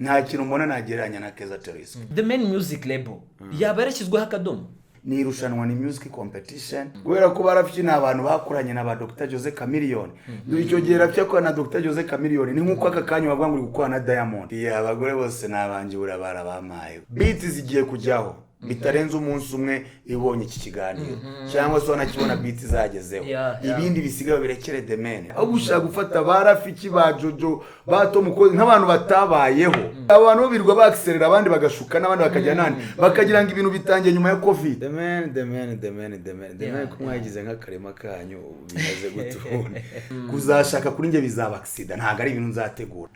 nta kintu mbona nagereranya na Keza Teresa. The main music label yaba yarashyizweho akadomo. Ni irushanwa ni music competition kubera ko Rafiki n'abantu bakuranye na ba Dr. Jose Chameleone. Icyo gihe Rafiki ko na Dr. Jose Chameleone ni nkuko aka Kanyu bavuga ngo uri gukora na Diamond. Abagore bose n'abange burabara bamaye. Beats zigiye kujyaho bitarenze umunsi umwe ibonye iki kiganiro cyangwa se wanakibona beats zagezeho ibindi bisigaye birekere the man aho gushaka gufata ba Rafiki ba Jojo ba Tom Close nk'abantu batabayeho abantu birwa bakiserera abandi bagashuka n'abandi bakajya nani bakagira ngo ibintu bitangiye nyuma ya covid the man kumwagize nk'akarima kanyu bimaze gutubone kuzashaka kuri nge bizaba accident ntago ari ibintu nzategura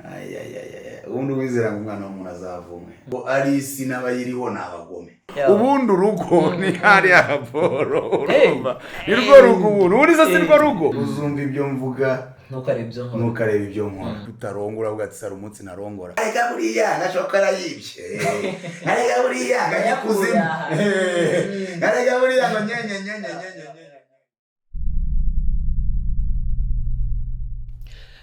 ubundi wizera ngo umwana w'umuntu azavumwe ngo ari isi n'abayiriho n'abagome ubundi urugo ni hari raporo urumva nirwo rugo ubundi uriza si rwo rugo uzumva ibyo mvuga ntukareba ibyo nkora utarongora ugatsara umunsi narongora arega buriya nashokara yibye arega buriya nganyakuzima arega buriya ngo nyenye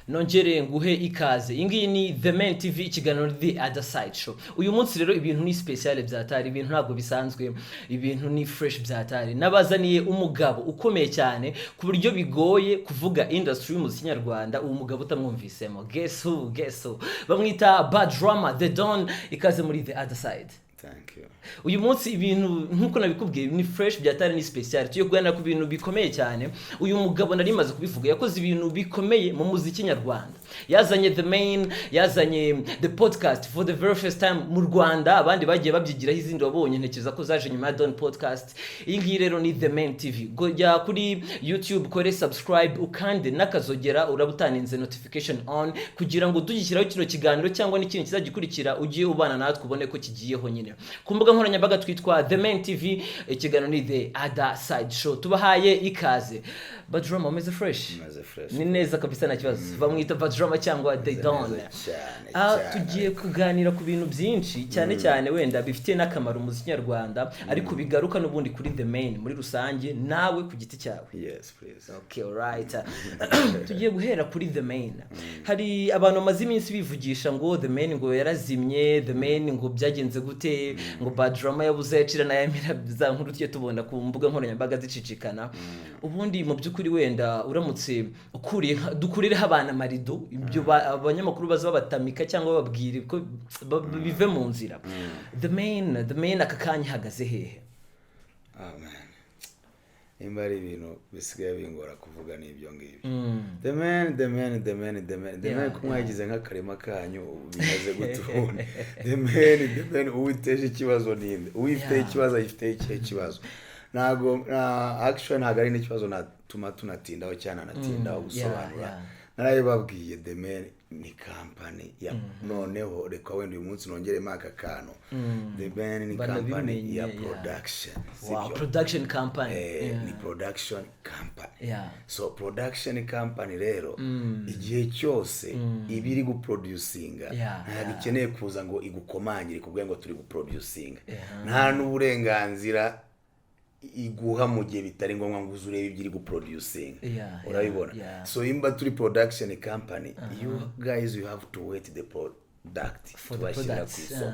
nongere nguhe ikaze ingiyi ni The Main TV ikiganiro The Other Side Show. Uyu munsi rero ibintu ni special byatari, ibintu ntabwo bisanzwe, ibintu ni fresh byatari. Nabazaniye umugabo ukomeye cyane ku buryo bigoye kuvuga industry y'umuziki nyarwanda uwo mugabo utamwumvisemo. Guess who? Bamwita Badrama the Don. Ikaze muri The Other Side. Thank you. Uyu munsi ibintu nkuko nabikubwiye ni fresh byatari ni special tuyo kuganira ku bintu bikomeye cyane. Uyu mugabo nari maze kubivuga yakoze ibintu bikomeye mu muziki nyarwanda. Yazanye The Main, yazanye the podcast for the very first time mu Rwanda, abandi bagiye babyigiraho izindi wabonye ntekereza ko zaje nyuma ya Don podcast. Iyi ngiyi rero ni The Main TV. Gojya kuri YouTube kore subscribe ukande nakazogera urabutaninze notification on kugira ngo tugishyiraho kino kiganiro cyangwa n'ikindi kizagikurikira ugiye ubana natwe ubone ko kigiyeho nyine. Ku mbuga nkoranyambaga twitwa The Main TV, ikiganiro ni The Other Side Show. Tubahaye ikaze. Badrama umeze fresh? Ni neza kabisa na kibazo. Bamwita Badrama cyangwa The Don. Tugiye kuganira ku bintu byinshi cyane wenda bifite n'akamaro umuziki nyarwanda ariko bigaruka n'ubundi kuri The Main muri rusange nawe ku giti cyawe. Yes please. Okay, all right. Tugiye guhera kuri The Main. Hari abantu bamaze iminsi bivugisha ngo The Main ngo yarazimye, The Main ngo byagenze gute, ngo Badrama yabuze yacira na yamira za nkuru tugiye tubona ku mbuga nkoranyambaga zicicikana. Ubundi mu byukuri wenda uramutse dukurire abana marido ibyo abanyamakuru baza babatamika cyangwa bababwira ko bive mu nzira. The Main akakanya hagaze hehe? Amen. Imbari ibintu bisigaye bingora kuvuga n'ibyo ngibyo. The man kumwagize nk'akarima kanyu bimaze gutubone. The man uwiteje ikibazo ninde uwifite ikibazo yifite ikibazo nago actually ntago ari n'ikibazo natuma tunatindaho cyane anatindaho gusobanura. Narayibabwiye The Man ni company ya noneho reka wenda uyu munsi nongere maka kano. The Man ni company ya production. Wow, production company. Ni production company. So production company rero igihe cyose ibiri guproducinga ntabikeneye kuza ngo igukomangire kubwe ngo turi guproducinga. Nta n'uburenganzira iguha mu gihe bitari ngombwa ngo uzurebe ibiri guproducing. Urabibona? So imba turi production company, you guys you have to wait the product tubashira ku isoko.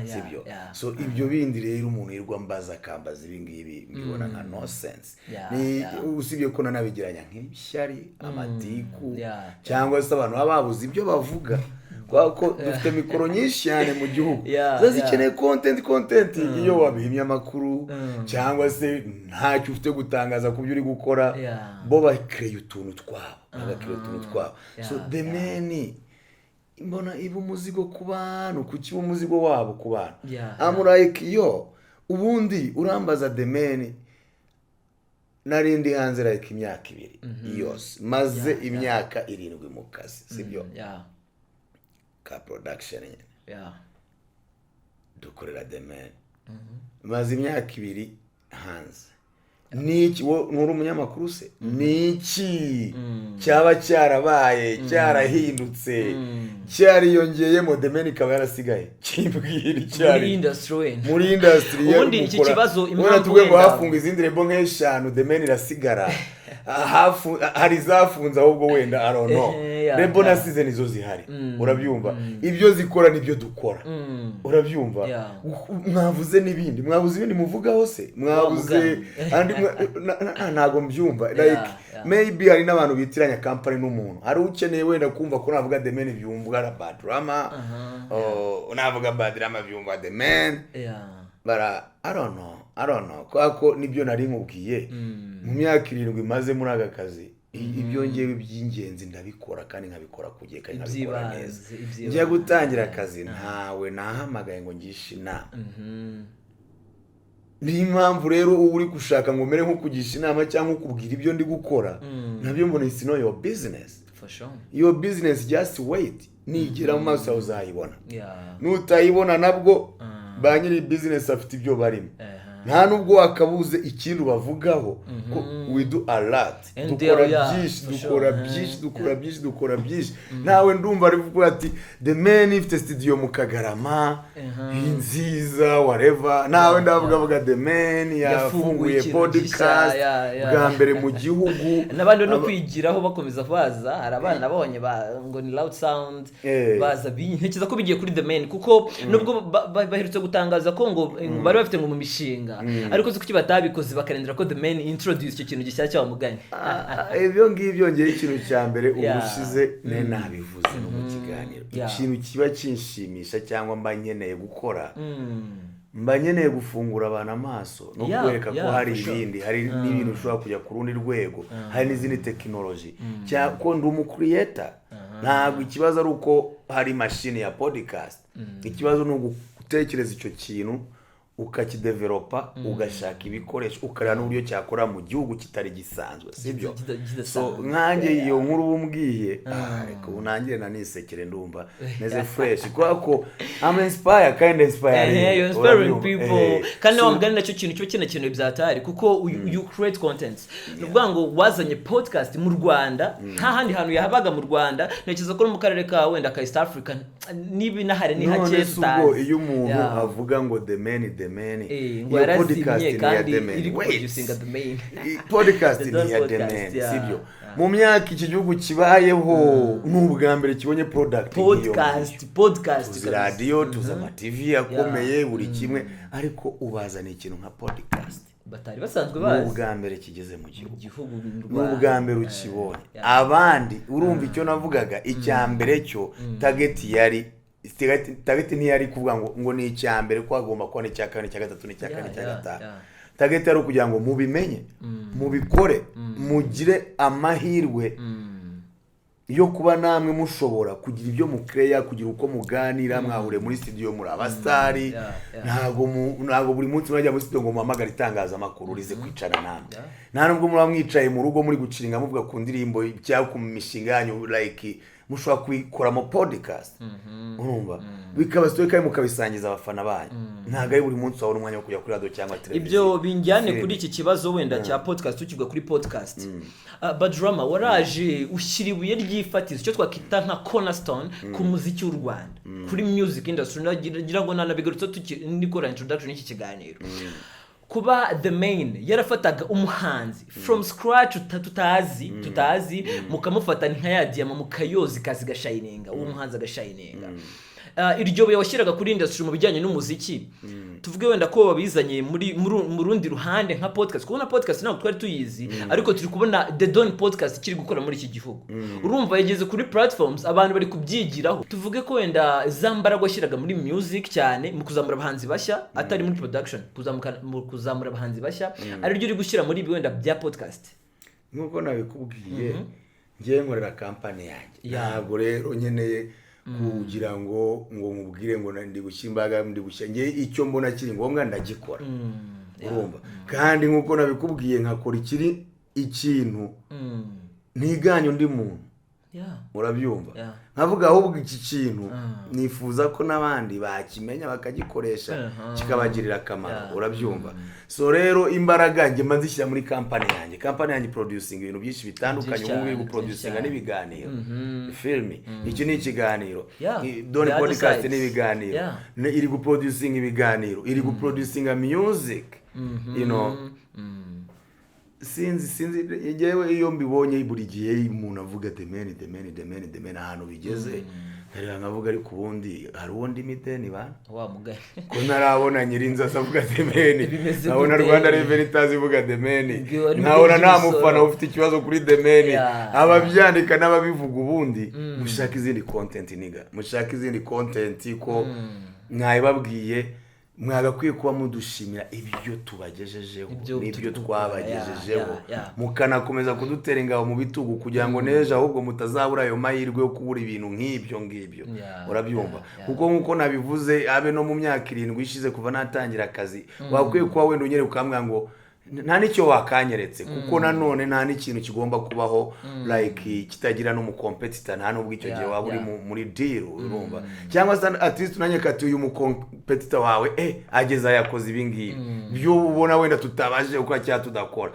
Sibyo? So ibyo bindi rero umuntu yirwa mbaza kambaza ibingibi mbibona nka no sense. Ni usibye ko nanabigiranya nk'ishyari amatiku cyangwa se abantu babuze ibyo bavuga. Kwako dufite mikoro nyinshi cyane mu gihugu zazikeneye content iyo wabihimye amakuru cyangwa se ntacyo ufite gutangaza ku byo uri gukora bo bakreye utuntu twabo. So The Man mbona iba umuzigo ku bantu kuki umuzigo wabo ku bantu. I'm like ubundi urambaza The Man narindi hanze like imyaka 2 yose maze imyaka 7 mu kazi sibyo ka production dukorera The Man maze imyaka 2 hanze. Niki nuri umunyamakuru se niki cyaba cyarabaye cyarahindutse cyariyongeyemo The Man ikaba yarasigaye kimbwira cyari muri industry ubundi iki kibazo impamvu wenda tuwe ngo hafunga izindi rebo nk'eshanu The Man irasigara hari zafunze ahubwo wenda I don't know rebo na season izo zihari urabyumva ibyo zikora nibyo dukora urabyumva mwavuze n'ibindi muvugaho se mwavuze andi ntago mbyumva like maybe hari n'abantu bitiranya company n'umuntu hari ukeneye wenda kumva ko navuga the man byumva la Badrama navuga Badrama byumva the man but I don't know kwako nibyo nari nkubwiye mu myaka 7 maze muri aka kazi ibyo ngewe by'ingenzi ndabikora kandi nkabikora kugiye kandi nkabikora neza ngiye gutangira akazi ntawe nahamagaye ngo ngishe inama ni impamvu rero uri gushaka ngo mere nko kugisha inama cyangwa kubwira ibyo ndi gukora nabyo mbona it's not your business for sure your business just wait nigera mu maso uzayibona nutayibona nabwo ba nyiri business afite ibyo barimo nta nubwo wakabuze ikintu bavugaho ko we do a lot dukora byinshi nawe ndumva arivuga ati the man ifite studio mu Akarima nziza whatever nawe ndavuga the man yafunguye podcast bwa mbere mu gihugu nabandi no kwigiraho bakomeza kwaza hari abana nabonye ngo ni loud sound baza bintekiza ko bigiye kuri the man kuko nubwo baherutse gutangaza ko ngo bari bafite ngo mu mishinga ariko kuki batabikoze bakarendera ko the man introduce icyo kintu gishyashya bamuganye ibyo ngibyo ngeye ikintu cya mbere ubushize nabivuze no mu kiganiro ikintu kiba kinshimisha cyangwa mba nkeneye gukora mba nkeneye gufungura abantu amaso no kwereka ko hari ibindi hari n'ibintu ushobora kujya ku rundi rwego hari n'izindi technology cyangwa ndi umukreator ntabwo ikibazo ari uko hari machine ya podcast ikibazo ni ugutekereza icyo kintu ukakidevelopa ugashaka ibikoresho ukarana n'uburyo cyakora mu gihugu kitari gisanzwe sibyo so nkanjye iyo nkuru bumbwiye ariko nangire nanisekere ndumva neze fresh kwako I'm inspired kind inspiring you're inspiring people kandi wamugana nacyo kintu cyo kintu byatari kuko you create content nuvuga ngo wazanye podcast mu Rwanda nta handi hantu yahabaga mu Rwanda nekiza ko mu karere ka wenda ka East Africa nibi nahare ni hake star iyo umuntu avuga ngo the man iyo podcast ni ya the man podcast ni ya the man sibyo mu myaka iki gihugu kibayeho n'ubwa mbere kibonye podcast radio tuza ma TV akomeye buri kimwe ariko ubazana ikintu nka podcast batari basanzwe bazi n'ubwa mbere kigeze mu gihugu n'ubwa mbere ukibonye abandi urumva icyo navugaga icya mbere cyo target ntiyari kuvuga ngo ni icya mbere ko agomba kuba n'icya kane n'icya gatatu n'icya kane n'icya gatanu target ari kugira ngo mubimenye mubikore mugire amahirwe yo kuba namwe mushobora kugira ibyo mukreya kugira uko muganira mwahure muri studio muri abastari ntago buri munsi mwajya muri studio ngo muhamagara itangaza makuru rize kwicara namwe nta nubwo muri mwicaye mu rugo muri guciringa muvuga ku ndirimbo cyangwa ku mishinga yanyu like mushobora kwikora mu podcast urumva bikaba story kandi mukabisangiza abafana banyu ntago ari buri munsi wabona umwanya wo kujya kuri radio cyangwa televiziyo ibyo binjyane kuri iki kibazo wenda cya podcast ukigwa kuri podcast Badrama waraje ushyiribuye ryifatizo cyo twakita nka cornerstone ku muziki w'u Rwanda kuri music industry ngira ngo nanabigarutse tukikora introduction y'iki kiganiro kuba the main yarafataga umuhanzi from scratch tutazi mukamufata nka ya diamond mukayozi kazi gashininga uwo muhanzi agashininga iryo buye washyiraga kuri industry mu bijyanye n'umuziki tuvuge wenda ko babizanye mu rundi ruhande nka podcast kubona podcast ntabwo twari tuyizi ariko turi kubona the Don podcast kiri gukora muri iki gihugu urumva yageze kuri platforms abantu bari kubyigiraho tuvuge ko wenda zambaraga washyiraga muri music cyane mu kuzamura abahanzi bashya atari muri production kuzamura abahanzi bashya ari ryo uri gushyira muri wenda bya podcast nkuko nabikubwiye ngiye nkorera company yanjye ntabwo rero nkeneye kugira ngo mubwire ngo ndi gushyimbaga ndi gushyenge icyo mbona kiri ngombwa ndagikora urumva kandi nkuko nabikubwiye nkakora ikintu ntiganye undi muntu urabyumva nkavuga ahubwo iki kintu nifuza ko n'abandi bakimenya bakagikoresha kikabagirira akamaro urabyumva so rero imbaraga nge manzishyira muri company yanjye producing ibintu byinshi bitandukanye ubu biri guproducinga n'ibiganiro film iki ni ikiganiro Don podcast n'ibiganiro iri guproducinga ibiganiro iri guproducinga music you know sinzi yewe iyo mbibonye buri gihe umuntu avuga demeni ahantu bigeze rero nkavuga ariko ubundi hari undi miteni bana wa mugani ko narabona nyirinza avuga demeni nabona Rwanda Revenue itazivuga demeni nabona nta mufana ufite ikibazo kuri demeni ababyandika n'ababivuga ubundi mushaka izindi content niga mushaka izindi content ko mwayibabwiye mwagakwiye kuba mudushimira ibyo tubagejejeho n'ibyo twabagejejeho mukanakomeza kudutera ingabo mu bitugu kugira ngo neje ahubwo mutazabura ayo mahirwe yo kubura ibintu nk'ibyo urabyumva kuko nkuko nabivuze abe no mu myaka 7 ishize kuva natangira akazi wakwiye kuba wenda unyere ukambwa ngo nta nicyo wakanyeretse kuko nanone nta n'ikintu kigomba kubaho like kitagira no mu competitor nta nubwo icyo gihe waba uri muri deal urumva cyangwa se at least unanyekati uyu mu competitor wawe ageza yakoze ibingibi byo ubona wenda tutabaje uko cyangwa tudakora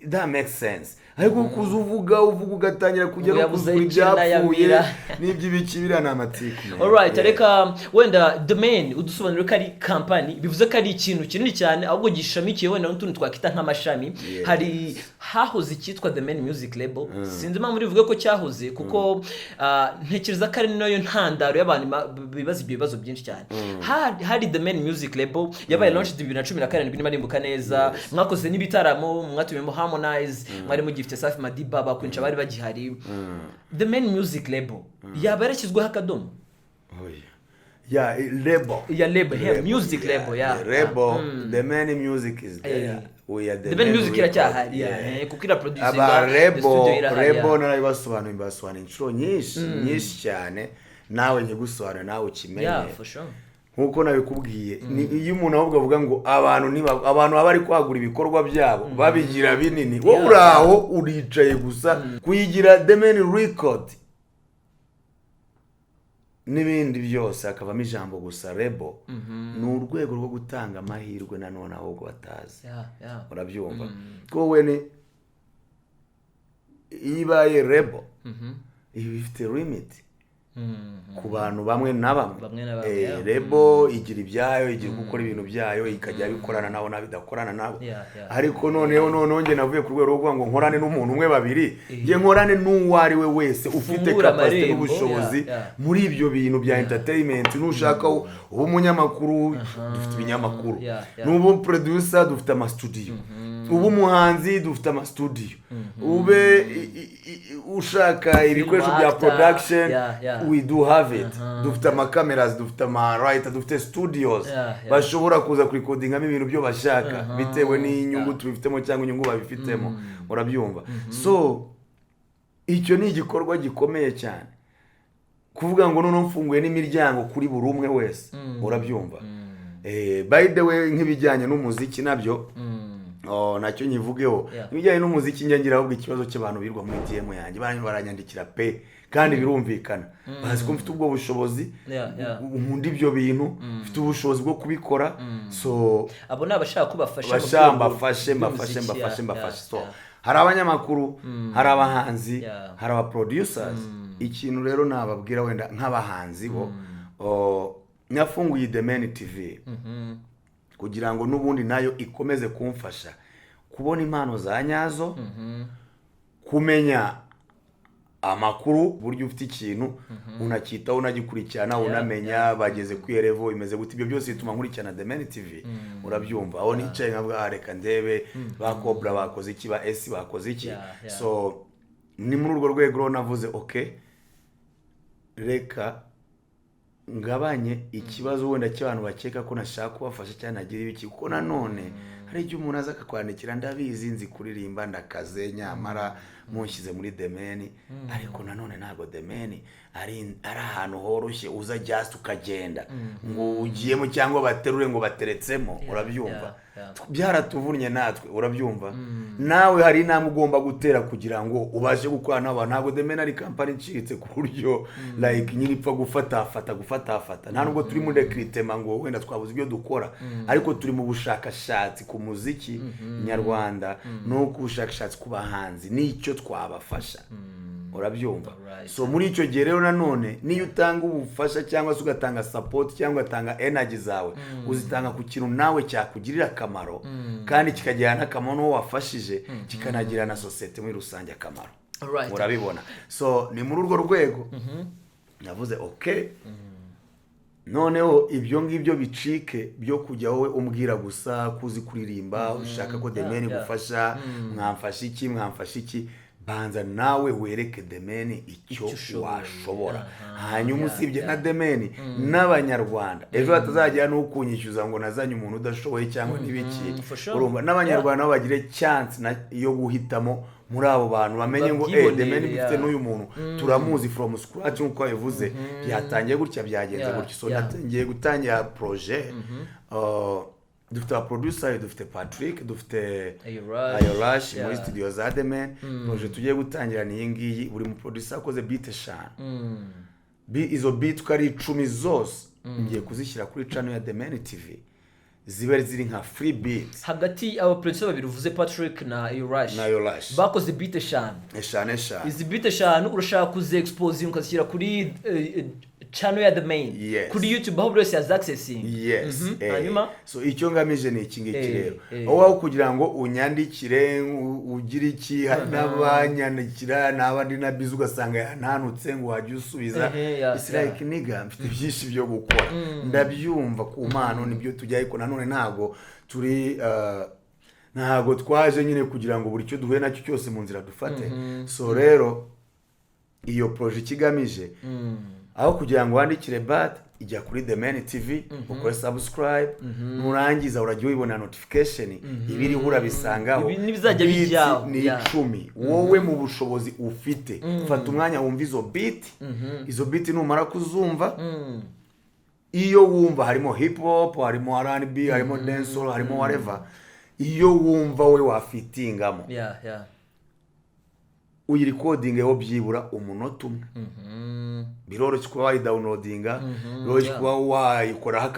that makes sense ariko kuzuvuga ugatangira kujya no kuzura ibyapfuye n'iby'ibikibira n'amatiko alright reka wenda domain udusobanurira ko ari company bivuze ko ari ikintu kinini cyane ahubwo gishamikiye wenda n'utuntu twakita nk'amashami hari hahoze cyitwa The Main Music Label sinzi impamvu rivuga ko cyahoze kuko ntekereza ko ari nayo ntandaro y'abantu bibaza ibyo bibazo byinshi cyane hari The Main Music Label yabaye launched 2017 niba nimbuka neza mwakoze n'ibitaramo mwatumyemo Harmonize mwari mu gifite Safi Madiba bakwinca bari bagihari The Main Music Label yabarekizwe hakadomo label music label label The Main Music is there The Main Music iracyahari kuko ira producing label narabibasobanura inshuro nyinshi cyane nawe nyigusobanura nawe ukimenye nkuko nabikubwiye iyo umuntu ahubwo avuga ngo abantu bari kwagura ibikorwa byabo babigira binini wowe uraho uricaye gusa kuyigira The Main Record n'ibindi byose akavamo ijambo gusa label ni urwego rwo gutanga amahirwe nanone ahubwo batazi urabyumva ko we ibaye label ifite limit ku bantu bamwe na bamwe rebo igira ibyayo igira gukora ibintu byayo ikajya bikorana nabo nabidakorana nabo ariko noneho nge navuye ku rwego rwo ngo nkorane n'umuntu umwe babiri nge nkorane n'uwari we wese ufite capacity n'ubushobozi muri ibyo bintu bya entertainment nushaka umunyamakuru dufite ibinyamakuru n'ubu producer dufite ama studio ubu muhanzi dufite ama studio ube ushaka ibikoresho bya production we do have it dufite ama cameras dufite ama writer dufite studios bashobora kuza kurecordingamo ibintu byo bashaka bitewe n'inyungu tubifitemo cyangwa inyungu babifitemo urabyumva so icyo ni igikorwa gikomeye cyane kuvuga ngo none mfunguye n'imiryango kuri buri umwe wese urabyumva by the way nk'ibijyanye n'umuziki nabyo nacyo nyivugeho ibijyanye n'umuziki ngira ahubwo ikibazo cy'abantu birwa muri DM yanjye baranyandikira pe kandi birumvikana bazi ko mfite ubwo bushobozi nkunda ibyo bintu mfite ubushobozi bwo kubikora so abo nabashaka kubafasha mbafashe so hari abanyamakuru hari abahanzi hari aba producers ikintu rero nababwira wenda nk'abahanzi bo nafunguye The Main TV kugira ngo nubundi nayo ikomeze kumfasha kubona impano za nyazo kumenya amakuru buryo ufite ikintu unakitaho unagikurikirana unamenya bageze ku level imeze gute ibyo byose bituma nkurikirana The Main TV urabyumva aho nicaye nkavuga reka ndebe bakobra bakoze iki ba S bakoze iki so ni muri urwo rwego navuze okay reka ngabanye ikibazo wenda cy'abantu bakeka ko nashaka kubafasha cyane nagira ibiki kuko nanone hari igihe umuntu aza akakwandikira ndabizi nzi kuririmba ndakaze nyamara munshyize muri The Main ariko nanone ntabwo The Main ari ahantu horoshye uza just ukagenda ngo ugiyemo cyangwa baterure ngo bateretsemo urabyumva byaratuvunye natwe urabyumva nawe hari inama ugomba gutera kugira ngo ubashe gukorana n'abantu ntabwo The Main ari company ncitse ku buryo like nyiri pfa gufata nta nubwo turi muri recruitment ngo wenda twabuze ibyo dukora ariko turi mu bushakashatsi ku muziki nyarwanda no ku bushakashatsi ku bahanzi nicyo twabafasha urabyumva. So muri icyo gihe rero nanone niyo utanga ubufasha cyangwa se ugatanga support cyangwa ugatanga energy zawe uzitanga ku kintu nawe cyakugirira akamaro kandi kikagirana n'akamaro n'uwo wafashije kikanagira na society muri rusange akamaro. Urabibona. So ni muri urwo rwego navuze okay, noneho ibyo ngibyo bicike byo kujya wowe umbwira gusa kuzi kuririmba ushaka ko demeni gufasha mwamfasha iki banza nawe wereke demeni icyo washobora. Hanyuma usibye na demeni n'abanyarwanda ejo hatazajya n'ukunyishyuza ngo nazanye umuntu udashoboye cyangwa n'ibiki. Urumva n'abanyarwanda bagire chance yo guhitamo muri abo bantu bamenye ngo demeni bifite n'uyu muntu turamuzi from scratch nkuko yavuze byatangiye gutya byagenze gutya. So natangiye gutangira projet dufite producer dufite Patrick dufite Ayolash muri studio za Demen. Projet tugiye gutangira ni ngiyi buri mu producer akoze beat eshanu. Izo beat kari 10 zose ngiye kuzishyira kuri channel ya Demen TV zibe ziri nka free beats. Hagati aba producer babiri uvuze Patrick na Ayolash bakoze beat eshanu. Izi beat eshanu urashaka kuze expose ukazishyira kuri channel ya the main kuri YouTube aho buri wese yaza accessing. Hanyuma so icyo ngamije ni iki ngiki rero aho kugira ngo unyandikire ugira iki n'abanyandikira n'abandi nabizi ugasanga yananutse ngo wajye usubiza. It's like nigga mfite byinshi byo gukora ndabyumva ku mpano nibyo tujya ariko nanone ntago twaje nyine kugira ngo buri cyo duhuye nacyo cyose mu nzira dufate. So rero iyo project kigamije aho kugira ngo wandikire bat ijya kuri Demen TV ukore subscribe nurangiza urajya ubibona notification ibiri urabisangaho nibizajya bijyaho ni 10 wowe mu bushobozi ufite fata umwanya wumva izo beat numara kuzumva iyo wumva harimo hip hop harimo R&B harimo dancehall harimo whatever iyo wumva we wafitingamo uyirecording yo byibura umunota umwe. Biroroshye kuba wayidownloadinga biroroshye kuba wayikora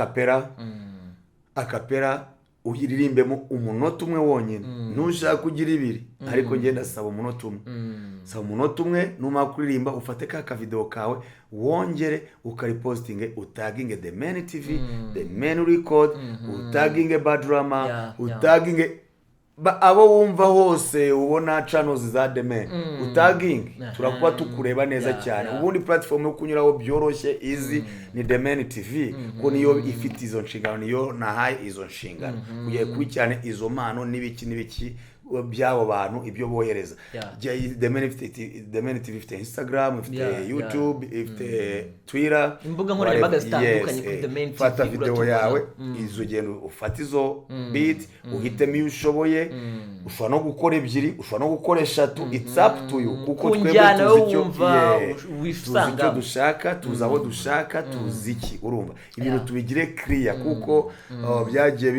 akapera uyiririmbemo umunota umwe wonyine. Nushaka kugira ibiri ariko ngenda saba umunota umwe numa kuririmba ufate ka video kawe wongere ukaripostinge utaginge Demen TV Demen record utaginge Badrama utaginge abo wumva hose ubona channels za Demen utagging turakuba tukureba neza cyane. Ubundi platform yo kunyuraho byoroshye easy ni Demen TV ko niyo ifite izo nshingano niyo nahaye izo nshingano kugiye kuri cyane izo mpano n'ibiki byabo bantu ibyo bohereza. Demen TV ifite Instagram ifite YouTube ifite Twitter imbuga nkoranyambaga zitandukanye kuri Demen TV. Fata video yawe izo gendo ufata izo beat uhitemo iyo ushoboye ushobora no gukora ebyiri ushobora no gukora eshatu it's up to you kuko twebwe tuzi icyo dushaka tuzi aho dushaka tuzi iki. Urumva ibintu tubigire clear kuko byagiye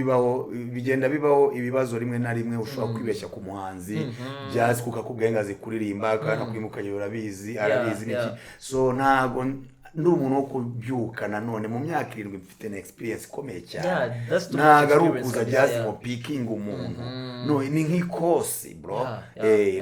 bigenda bibaho ibibazo rimwe na rimwe ushobora kwibeshya ku muhanzi jazz kukakubwenga zikuririmba kana kwimukanye urabizi arabizi niki. So ntago ndi umuntu wo kubyuka nanone mu myaka 7 mfite na experience ikomeye cyane. Ntago ari ukuza jazz mu picking umuntu no ni nk'ikosi bro.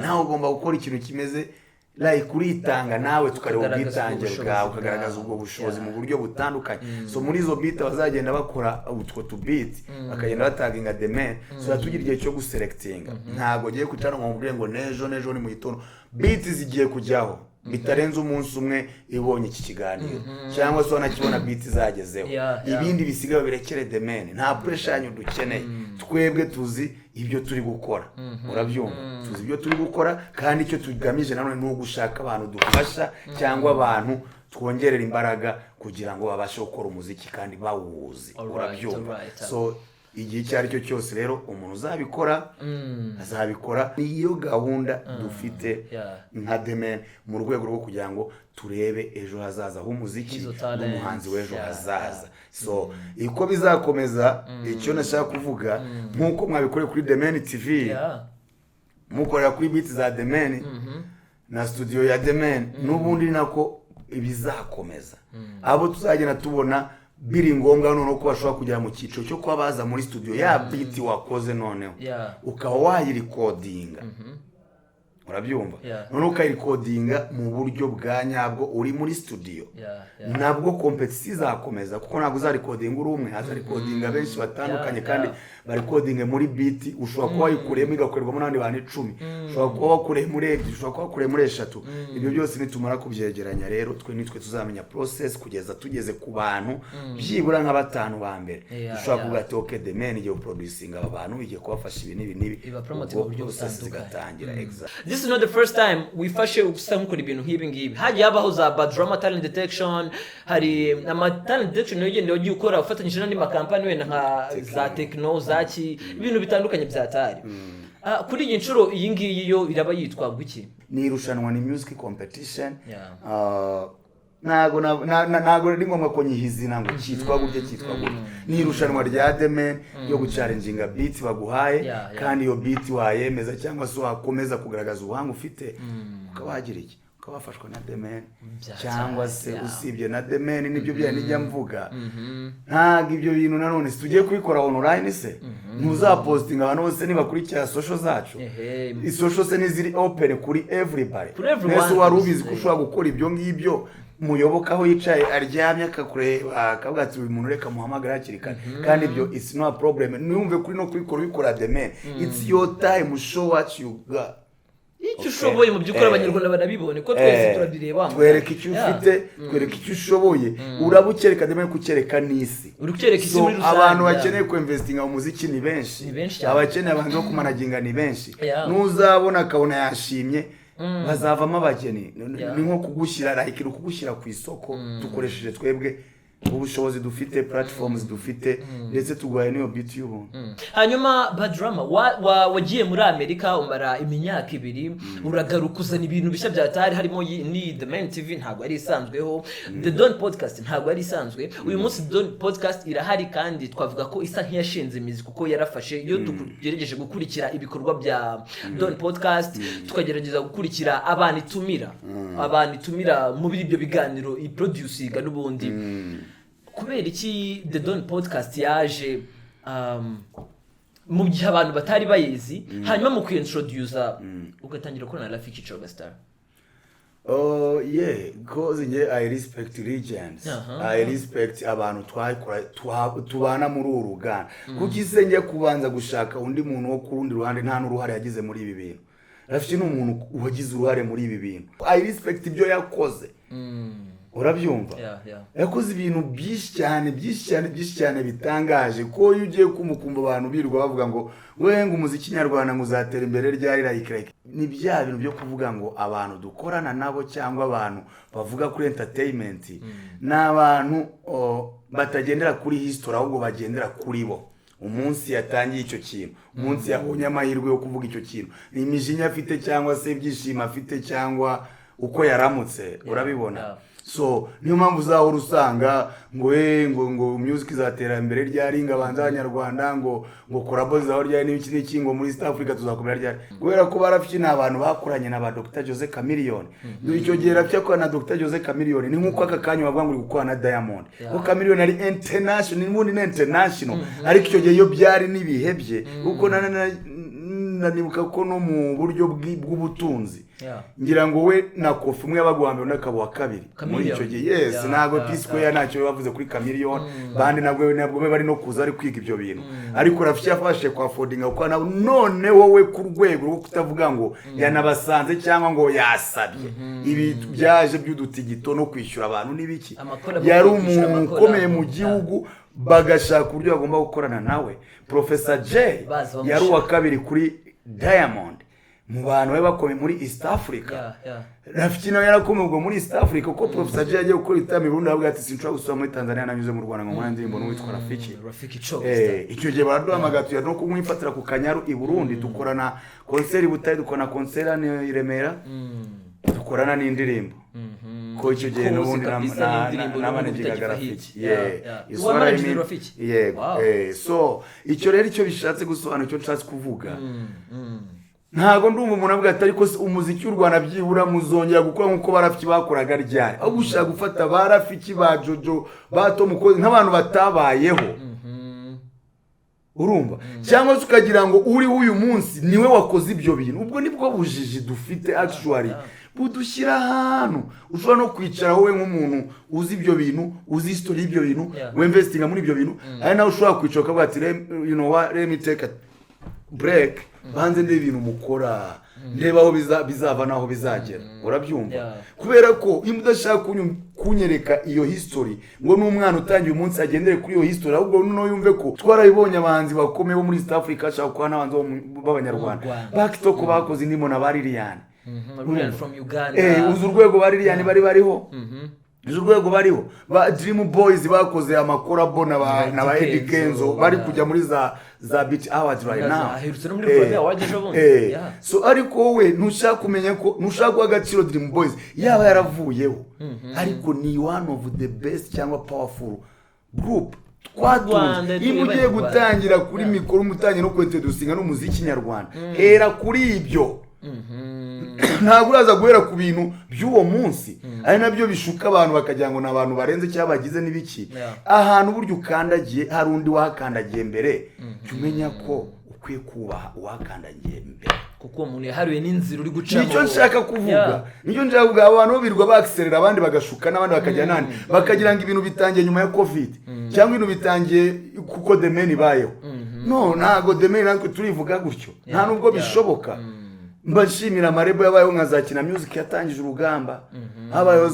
Naho ugomba gukora ikintu kimeze like kuritanga nawe tukareba ubwitange bwawe ukagaragaza ubwo bushobozi mu buryo butandukanye. So muri izo beat bazagenda bakora utwo tu beat bakagenda bataginga Demen. So tugira igihe cyo guselectinga ntago giye kutana ngo mbure ngo nejo ni mu gitondo beat zigiye kujyaho bitarenze umunsi umwe ibonye iki kiganiro cyangwa so nakibona beat zagezeho ibindi bisigaye birekere Demen. Nta pressure yanyu dukeneye twebwe tuzi ibyo turi gukora. Urabyumva tuzi ibyo turi gukora kandi icyo tugamije nanone no gushaka abantu dufasha cyangwa abantu twongerera imbaraga kugira ngo babashe gukora umuziki kandi bawuzi. Urabyumva. So igihe cyari cyo cyose rero umuntu azabikora niyo gahunda dufite nka Demen mu rwego rwo kugira ngo turebe ejo hazaza h'umuziki n'umuhanzi w'ejo hazaza. So iko bizakomeza icyo nashaka kuvuga nkuko mwabikoreye kuri Demen TV mukorera kuri beat za Demen na studio ya Demen n'ubundi nako ibizakomeza abo tuzagenda tubona biri ngombwa none ko bashobora kujya mu cyiciro cyo kwabaza muri studio ya beat wakoze noneho ukaba wayirecordinga urabyumva none ukayikodinga mu buryo bwa nyabwo uri muri studio nabwo competition izakomeza kuko ntabwo uzarikodinga uri umwe hazarikodinga benshi batandukanye kandi barikodinge muri beat ushobora kuba wayikuremo igakorerwamo n'abandi bantu 10 ushobora kuba wakureye muri 2 ushobora kuba wakureye muri 3 ibyo byose nitumara kubyegeranya rero nitwe tuzamenya process kugeza tugeze ku bantu byibura nka 5 ba mbere ushobora kuvuga ati okay the man igiye producing aba bantu igiye kubafasha ibi iba promote mu buryo busanzwe This is not the first time wifashe ubusa nk'ukora ibintu nk'ibi ngibi hagiye habaho za Badrama talent detection hari ama talent detection yogende wagiye ukora ufatanyije n'andi makampani wenda nka za Techno zaki ibintu bitandukanye byatari kuri iyi nshuro iyi ngiyi yo iraba yitwa guki ni irushanwa ni music competition nago ari ngombwa ko nyihizina ngo cyitwa gutya ni irushanwa rya The Man yo guchallenginga beat baguhaye kandi iyo beat wayemeza cyangwa se wakomeza kugaragaza ubuhanga ufite ukabagira iki ukabafashwa na The Man cyangwa se usibye na The Man nibyo bya nijya mvuga ntago ibyo bintu nanone tugiye kubikora online se ntuzapostinga abantu bose nibakurikira social zacu social se niziri open kuri everybody nese warubizi ko ushobora gukora ibyo ngibyo muyoboka aho yicaye aryamye akakureba akavuga ati uyu muntu reka muhamagara hakirikana kandi ibyo it's no problem numve kuri no kubikora ubikora The Man it's your time show what you got icyo ushoboye mu byukora abanyarwanda banabibone ko twese turabireba twereka icyo ufite twereka icyo ushoboye urabukereka The Man kukereka nisi urukereka isi muri rusange abantu bakeneye ku investinga mu muziki ni benshi abakeneye abantu bo kumanaginga ni benshi nuzabona akabona yashimye bazavamo abageni ni nko kugushyira like kugushyira ku isoko dukoresheje twebwe ubushobozi dufite platforms dufite ndetse tuguhaye niyo beat y'ubuntu hanyuma Badrama wagiye muri Amerika umara imyaka 2 uragaruka uzana ibintu bishya byatari harimo ni The Man TV ntabwo ari isanzweho The Don Podcast ntabwo ari isanzwe uyu munsi The Don Podcast irahari kandi twavuga ko isa nk'iyashinze imizi kuko yarafashe iyo tugerageje gukurikira ibikorwa bya Don Podcast tukagerageza gukurikira abantu itumira mu bibyo biganiro i producing n'ubundi kubera iki The Don Podcast yaje mu gihe abantu batari bayizi hanyuma mu kwintroduce ugatangira ko na Rafiki Star because I respect legends I respect abantu tubana muri uruganda kuko isenge kubanza gushaka undi muntu wo kurundi ruhande nta n'uruhare yagize muri ibi bintu Rafiki ni umuntu wagize uruhare muri ibi bintu I respect ibyo yakoze urabyumva yakoze ibintu byinshi cyane bitangaje ko iyo ugiye kumukumva abantu birwa bavuga ngo wenga umuziki nyarwanda nguzatera imbere ryari like ni bya bintu byo kuvuga ngo abantu dukorana nabo cyangwa abantu bavuga kuri entertainment n'abantu batagendera kuri history ahubwo bagendera kuri bo umunsi yatangiye icyo kintu umunsi yabonye amahirwe yo kuvuga icyo kintu ni imijinya afite cyangwa se ibyishimo afite cyangwa uko yaramutse urabibona so niyo mpamvu uzahora usanga ngo music izatera imbere ryaringa abanza abanyarwanda ngo korabo zaho ryari n'iki ngo muri East Africa tuzakomera ryari kubera ko barafite n'abantu bakoranye na ba Dr Jose Chameleone icyo gihe rafite ko na Dr Jose Chameleone ni nkuko aka Kanyu bavuga ngo gukora na Diamond ko Chameleone ari international n'ubundi ni international ariko icyo gihe yo byari nibihebye uko nibuka ko no mu buryo bw'ubutunzi ngira ngo we na Kofi umwe yabaguhambe n'akabo wa kabiri muri icyo gihe ntago Pisco ya ntacyo bavuze kuri Chameleone bandi nabwo bari no kuza ari kwiga ibyo bintu ariko Rafiki yafashe kwa affordinga uko none wowe ku rwego rwo kutavuga ngo yanabasanze cyangwa ngo yasabye ibi byaje by'udutigito no kwishyura abantu nibiki yari umuntu ukomeye mu gihugu bagashaka uburyo bagomba gukorana nawe Professor J yari uwa kabiri kuri Diamond mu bantu bakomeye muri East Africa Rafiki nawe yarakomeye muri East Africa kuko Professor J yagiye gukora itami Burundi avuga ati sinshobora gusubira muri Tanzania nanyuze mu Rwanda ngo mwana ndirimbo n'uwitwa Rafiki icyo gihe baraduhamagara no kumwifatira ku Kanyaru i Burundi dukorana concert Butayi dukorana concert i Remera dukorana n'indirimbo ko icyo gihe n'ubundi n'amanegeraga Rafiki so icyo rero icyo bishatse gusobanura icyo nshatse kuvuga ntago ndumva umuntu avuga ati ariko umuziki w'u Rwanda byibura muzongera gukora nkuko barafiki bakoraga ryari aho gushaka gufata barafiki ba Jojo bato mukozi nk'abantu batabayeho urumva cyangwa se ukagira ngo uri uyu munsi niwe wakoze ibyo bintu. Ubwo nibwo bujiji dufite actually budushyira ahantu ushobora no kwicara wowe nk'umuntu uzi ibyo bintu, uzi history y'ibyo bintu, wemvestinga muri ibyo bintu, ari nawe ushobora kwicara ukavuga ati you know what, let me take a break, banze ndebe ibintu mukora, ndeba aho bizava naho bizagera. Urabyumva? Kubera ko iyo udashaka kunyereka iyo history ngo n'umwana utangiye umunsi agendere kuri iyo history, ahubwo no yumve ko twarabibonye abahanzi bakomeye bo muri East Africa ashaka kwa n'abanzi b'abanyarwanda bakitoko bakoze indimo na baririyani from Uganda, uzu urwego baririyani bariho, uzu urwego bariho ba Dream Boys bakoze amakorabo na ba Eddie Kenzo bari kujya muri za Beat Awards right now. So ariko wowe ntushaka kumenya ko ntushaka agaciro Dream Boys yaba yaravuyeho, ariko ni one of the best cyangwa powerful group twatunze. Iyo ugiye gutangira kuri mikoro umutangira no kwentedusinga n'umuziki nyarwanda, hera kuri ibyo. Ntabwo uraza guhera ku bintu by'uwo munsi ari nabyo bishuka abantu bakagira ngo n'abantu barenze cyangwa bagize n'ibiki. Ahantu buryo ukandagiye hari undi wakandagiye mbere, umenya ko ukwiye kubaha uwakandagiye mbere, kuko umuntu yahariwe n'inzira uri gucamo. Nicyo nshaka kuvuga, nicyo nshaka kuvuga. Abantu birwa bakiserera abandi bagashuka n'abandi bakajya nani bakagira ngo ibintu bitangiye nyuma ya covid cyangwa ibintu bitangiye kuko demeni bayeho. No, ntago demeni natwe turivuga gutyo, nta nubwo bishoboka. Mbashimira amarebo yabayeho nka za Kina Music yatangije urugamba, habayeho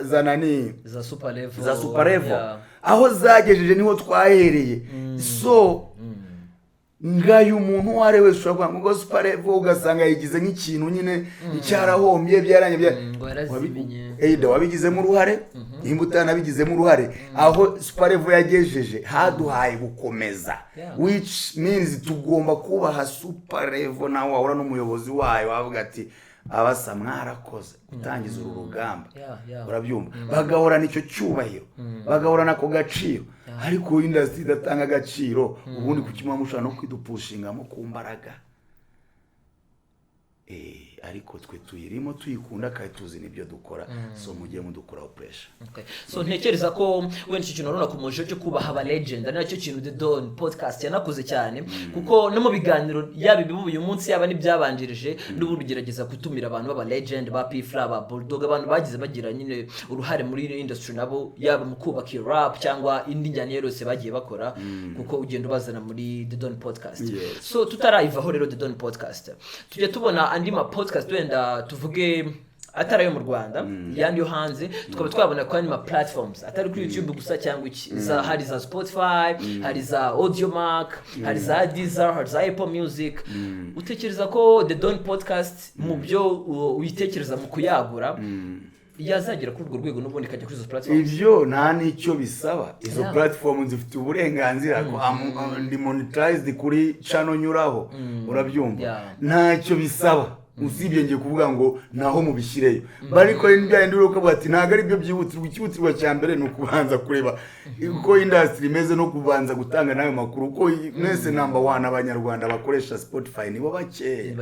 za nani za super level aho zagejeje niho twahereye. So ngayo umuntu ware wese ushobora ngo super level ugasanga yigize nk'ikintu nyine cyarahombye byaranye wabigizemo uruhare, imbuto nabigizemo uruhare. Aho super level yagejeje haduhaye gukomeza, which means tugomba kubaha super level. Nawe wahura n'umuyobozi wayo wavuga ati abasa mwarakoze gutangiza uru rugamba, urabyumva, bagahorana icyo cyubahiro, bagahorana ako gaciro. Ariko industry idatanga agaciro, ubundi kukimwa mushaka no kwidupushingamo ku mbaraga. Ariko twe tuyirimo tuyikunda kandi tuzi nibyo dukora. So mugiye mudukora pressure. So ntekereza ko wenda iki kintu urona ku mojo cyo kubaha aba legend ari nacyo kintu The Don podcast yanakoze cyane, kuko no mu biganiro yabi bibu uyu munsi yaba nibyabanjirije n'ubundi gerageza gutumira abantu baba legend ba P-Fla ba Bulldog, abantu bagize bagira nyine uruhare muri industry nabo, yaba mu kubaka rap cyangwa indi njyana yose bagiye bakora, kuko ugenda bazana muri The Don podcast. So tutarayivaho rero The Don podcast tujye tubona andi ma podcast wenda tuvuge atari ayo mu Rwanda yandi yo hanze, tukaba twabona ko ari ma platforms atari kuri YouTube gusa cyangwa iki, hari za Spotify, hari za Audiomack, hari za Deezer, hari za Apple Music. Utekereza ko The Don podcast mu byo uyitekereza mu kuyagura yazagira kuri urwo rwego n'ubundi kajya kuri izo platforms? Ibyo nta nicyo bisaba. Izo platforms zifite uburenganzira ko ndi monetized kuri channel nyuraho, urabyumva, ntacyo bisaba. Usibye ngiye kuvuga ngo naho mubishyireyo, bariko indya ndiro ko bati ntago ari byo byihutirwa. Ikihutirwa cya mbere no kubanza kureba uko industry imeze no kubanza gutanga nayo makuru, uko mwese number 1 abanyarwanda bakoresha Spotify nibo bakeya,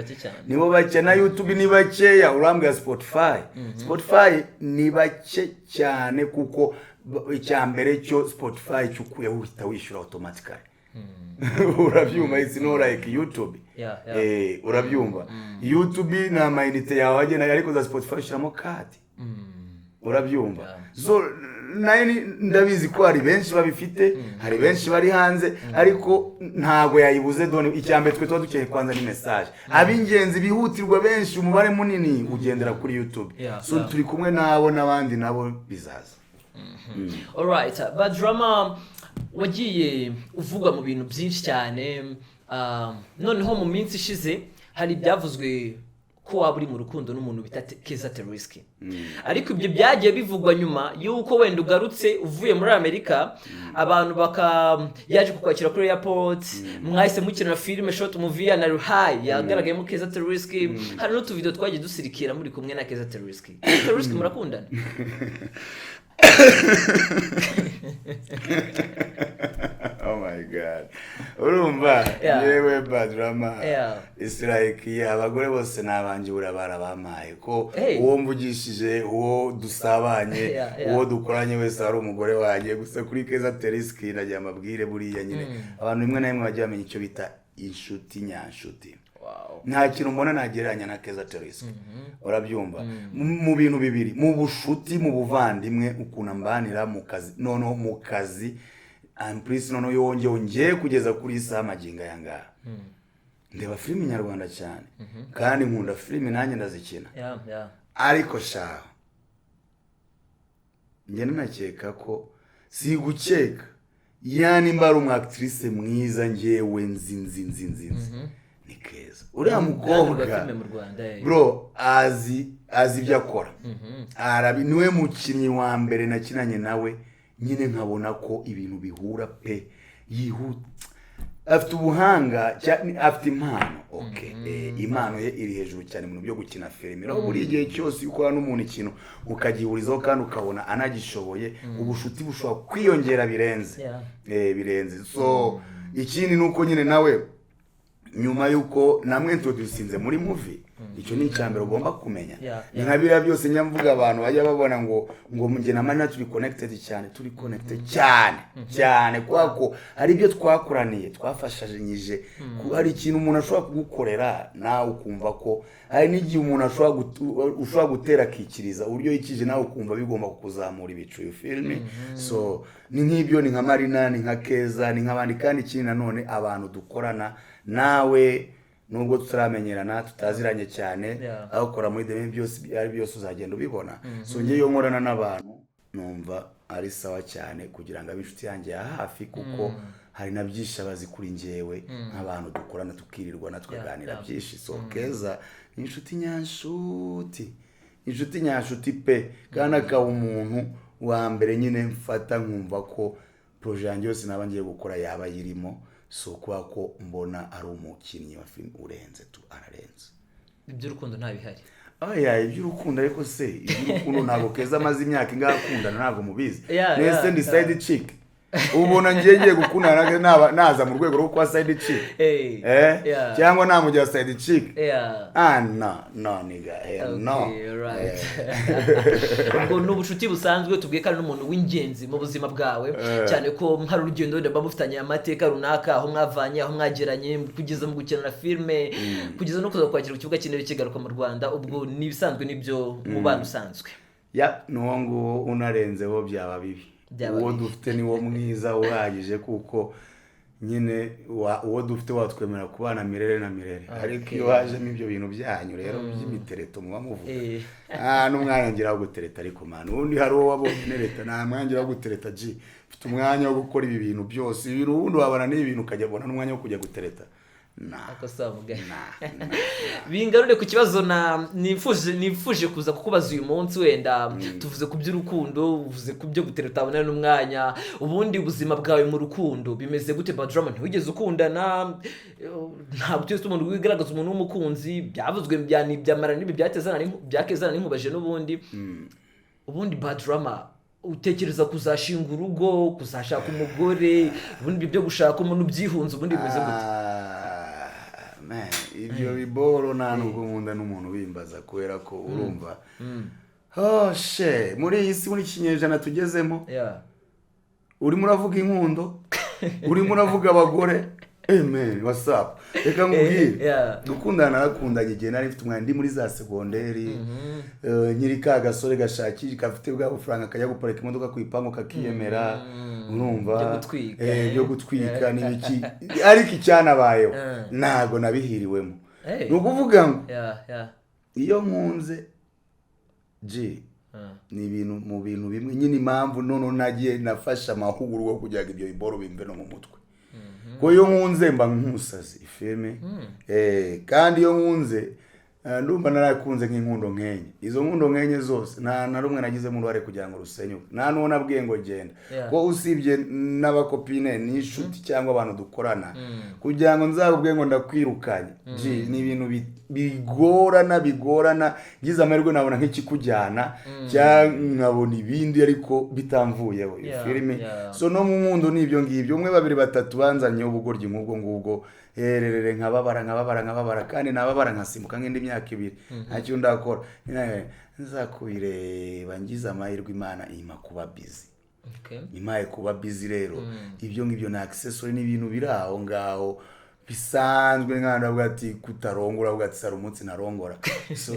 nibo bake, na YouTube ni bakeya. Urambwa Spotify ni bake cyane, kuko icya mbere cyo Spotify cyukuye uhita wishyura automatically. Urabyumva, it's not like YouTube. Urabyumva, YouTube na mainite yawe agena, ariko za Spotify shiramo kati. Urabyumva. So nani ndabizi ko hari benshi babifite, hari benshi bari hanze, ariko ntago yayibuze. Done icyambe twe dukeneye kwanza ni message abingenzi bihutirwa benshi, umubare munini ugendera kuri YouTube. So turi kumwe nabo n'abandi nabo bizaza. Alright, Badrama wagiye uvuga mu bintu byinshi cyane, noneho mu minsi ishize hari byavuzwe ko waba uri mu rukundo n'umuntu bita Keza Risky, ariko ibyo byagiye bivugwa nyuma yuko wenda ugarutse uvuye muri Amerika, abantu yaje kukwakira kuri airport, mwahise mukina film short movie na High yagaragayemo Keza Risky. Hari n'utuvideo twagiye dusirikira muri kumwe na Keza Risky. Risky murakundana? Oh my God. urumva yewe Badrama it's like abagore bose nabanjye urabara bamaye ko uwo mvugishije uwo dusabanye uwo dukoranye wese ari umugore wanjye gusa kuri Keza Teriski najya amabwire buriya nyine abantu rimwe na rimwe bajya bamenya icyo bita inshuti nyanshuti. Nta kintu mbona nagereranya na Keza Teriski urabyumva mu bintu bibiri mu bushuti mu buvandimwe ukuna mbanira mu kazi nono mu kazi please nono yongeye kugeza kuri isa maginga yanga ndeba filime nyarwanda cyane kandi nkunda filime nanjye ndazikina ariko sha njye nakeka ko si gukeka yani mbara umwactrice mwiza ngewe nzinzi ni Keza uriya mukobwa bro azi ibyo akora arabi niwe mukinnyi wa mbere nakinanye nawe nyine nkabona ko ibintu bihura pe yihuta afite ubuhanga afite impano impano ye iri hejuru cyane mu byo gukina filime no buri gihe cyose ukora n'umuntu ikintu ukagihurizaho kandi ukabona anagishoboye ubushuti bushobora kwiyongera birenze so ikindi nuko nyine nawe nyuma yuko namwe introducinze muri movie icyo ni icyambere ugomba kumenya nka biriya byose nyamvuga abantu bajya babona ngo nge na Marina turi connected cyane kwako ari ibyo twakoraniye twafashanyije hari ikintu umuntu ashobora kugukorera nawe ukumva ko hari n'igihe umuntu ushobora gutera kikiriza uburyo yikije nawe ukumva bigomba kukuzamura ibicu iyo filime so ni nk'ibyo ni nka Marina ni nka Keza ni nk'abandi kandi ikindi nanone abantu dukorana nawe nubwo tutaramenyerana tutaziranye cyane aho ukora muri deme byose uzagenda ubibona so ngiye yo nkorana n'abantu numva ari sawa cyane kugira ngo ab'inshuti yanjye ya hafi kuko hari na byinshi abazi kuri njyewe nk'abantu dukorana tukirirwa natwaganira byinshi so Keza ni inshuti nyanshuti pe kandi akaba umuntu wa mbere nyine mfata nkumva ko projet yanjye yose naba ngiye gukora yaba yirimo so kwa ko mbona ari umukinnyi wa film urenze ararenze iby'urukundo nta bihari iby'urukundo ariko se iby'urukundo ntabwo Keza amaze imyaka ingahe akundana ntabwo mubizi nese ndi side chick ubona ngiye gukundana naza mu rwego rwo kwa side chick cyangwa namujya side chick no nigga no ubwo n'ubushuti busanzwe tubwiye kandi n'umuntu w'ingenzi mu buzima bwawe cyane ko hari urugendo ndaba mufitanye amateka runaka aho mwavanye aho mwageranye kugeza mu gukina filme kugeza no kuza kwakira ikibuga kinebe kigaruka mu Rwanda ubwo nibisanzwe nibyo mubana usanzwe nuwo ngo unarenzeho byaba bibi uwo dufite ni wo mwiza uhagije kuko nyine uwo dufite watwemera kubana mirere na mirere ariko iyo hajemo ibyo bintu byanyu rero by'imitereto muba muvuga n'umwanya ngira wo gutereta ariko man ubundi hari uwo wabonye leta nta mwanya ngira wo gutereta mfite umwanya wo gukora ibi bintu byose ibintu ubundi wabana n'ibintu ukajya bona n'umwanya wo kujya gutereta bingarure ku kibazo nifuje kuza kukubaza uyu munsi wenda tuvuze ku by'urukundo uvuze ku byo gutereta abana n'umwanya ubundi ubuzima bwawe mu rukundo bimeze gute Badrama ntiwigeze ukundana ntabwo twese umuntu wigaragaza umuntu w'umukunzi byavuzwe byamara nibi byakezana n'inkubaje n'ubundi ubundi Badrama utekereza kuzashinga urugo kuzashaka umugore ubundi byo gushaka umuntu byihunze ubundi bimeze gute ibyo biboro nta nubwo nkunda n'umuntu bimbaza kubera ko urumva muri iyi si muri kinyejana tugezemo urimo uravuga inkundo urimo uravuga abagore whatsapp reka nkubwire gukundana narakundanye igihe nari mfite umwana ndi muri za segonderi nyiri ka gasore gashakije kafite bwa bufaranga kajya guparika imodoka ku ipangu kakiyemera urumva byo gutwika n'ibiki ariko icyanabayeho ntago nabihiriwemo ni ukuvuga ngo iyo nkunze ni ibintu mu bintu bimwe nyine impamvu none nagiye nafashe amahugurwa kugira ngo ibyo biboro bimve no mu mutwe ko iyo nkunze mba nk'umusazi ifeme kandi iyo nkunze ndumva narakunze nk'inkundo nkenye. Izo nkundo nkenye zose na rumwe nagize mu ruhare kugira ngo rusenyuke. Nta nuwo nabwiye ngo genda. Ko usibye n'abakopine n'inshuti cyangwa abantu dukorana kugira ngo nzabubwiye ngo ndakwirukanye. Ni ibintu bigorana gize amerwe nabona nk'ikikujyana cyangwa nkabona ibindi ariko bitamvuyeho. Filime so no mu nkundo nibyo ngibyo umwe babiri batatu banzanye ubugoryi nk'ubwo ngubwo hererere nkababara kandi nababara nkasimbuka nk'indi myaka 2 ntacyo ndakora nzakubireba ngize amahirwe Imana ima kuba busy. Imaye kuba busy rero ibyo ngibyo na accessory n'ibintu biri aho ngaho bisanzwe nkanda bwa ati kutarongora bwa ati sara umunsi narongora so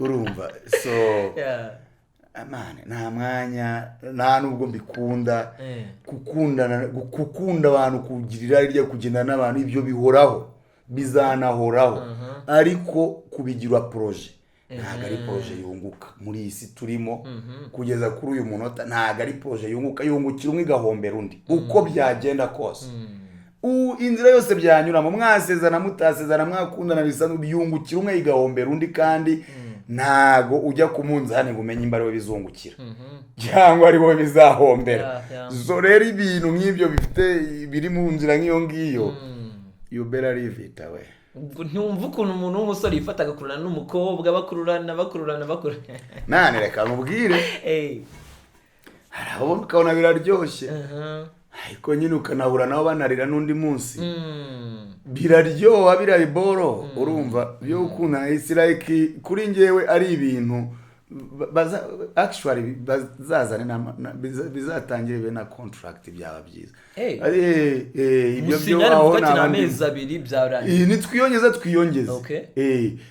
urumva so amane nta mwanya nta nubwo mbikunda gukunda abantu kugirira irya kugenda n'abantu ibyo bihoraho bizanahoraho ariko kubigira projet ntago ari projet yunguka muri isi turimo kugeza kuri uyu munota ntago ari projet yungukira umwe gahombera undi uko byagenda kose inzira yose byanyura mu mwasezana mutasezana mwakundana bisanzwe yungukira umwe igahombera undi kandi ntago ujya kumunzane ngo umenye imbaraga bizungukira cyangwa ari bo bizahombera zo rero ibintu nk'ibyo bifite biri mu nzira nk'iyo ngiyo you better leave it away. Ntumva ukuntu umuntu w'umusore yifataga kurana n'umukobwa bakururana nane reka mubwire harabona ukabona biraryoshye ariko nyine ukanabura nabo banarira n'undi munsi biraryoha birayiboro urumva byo ukunda it's like kuri ngewe ari ibintu actually bazazane bizatangire be na contract byaba byiza ibyo byo n'amezi 2 byarangiye nitwiyongeza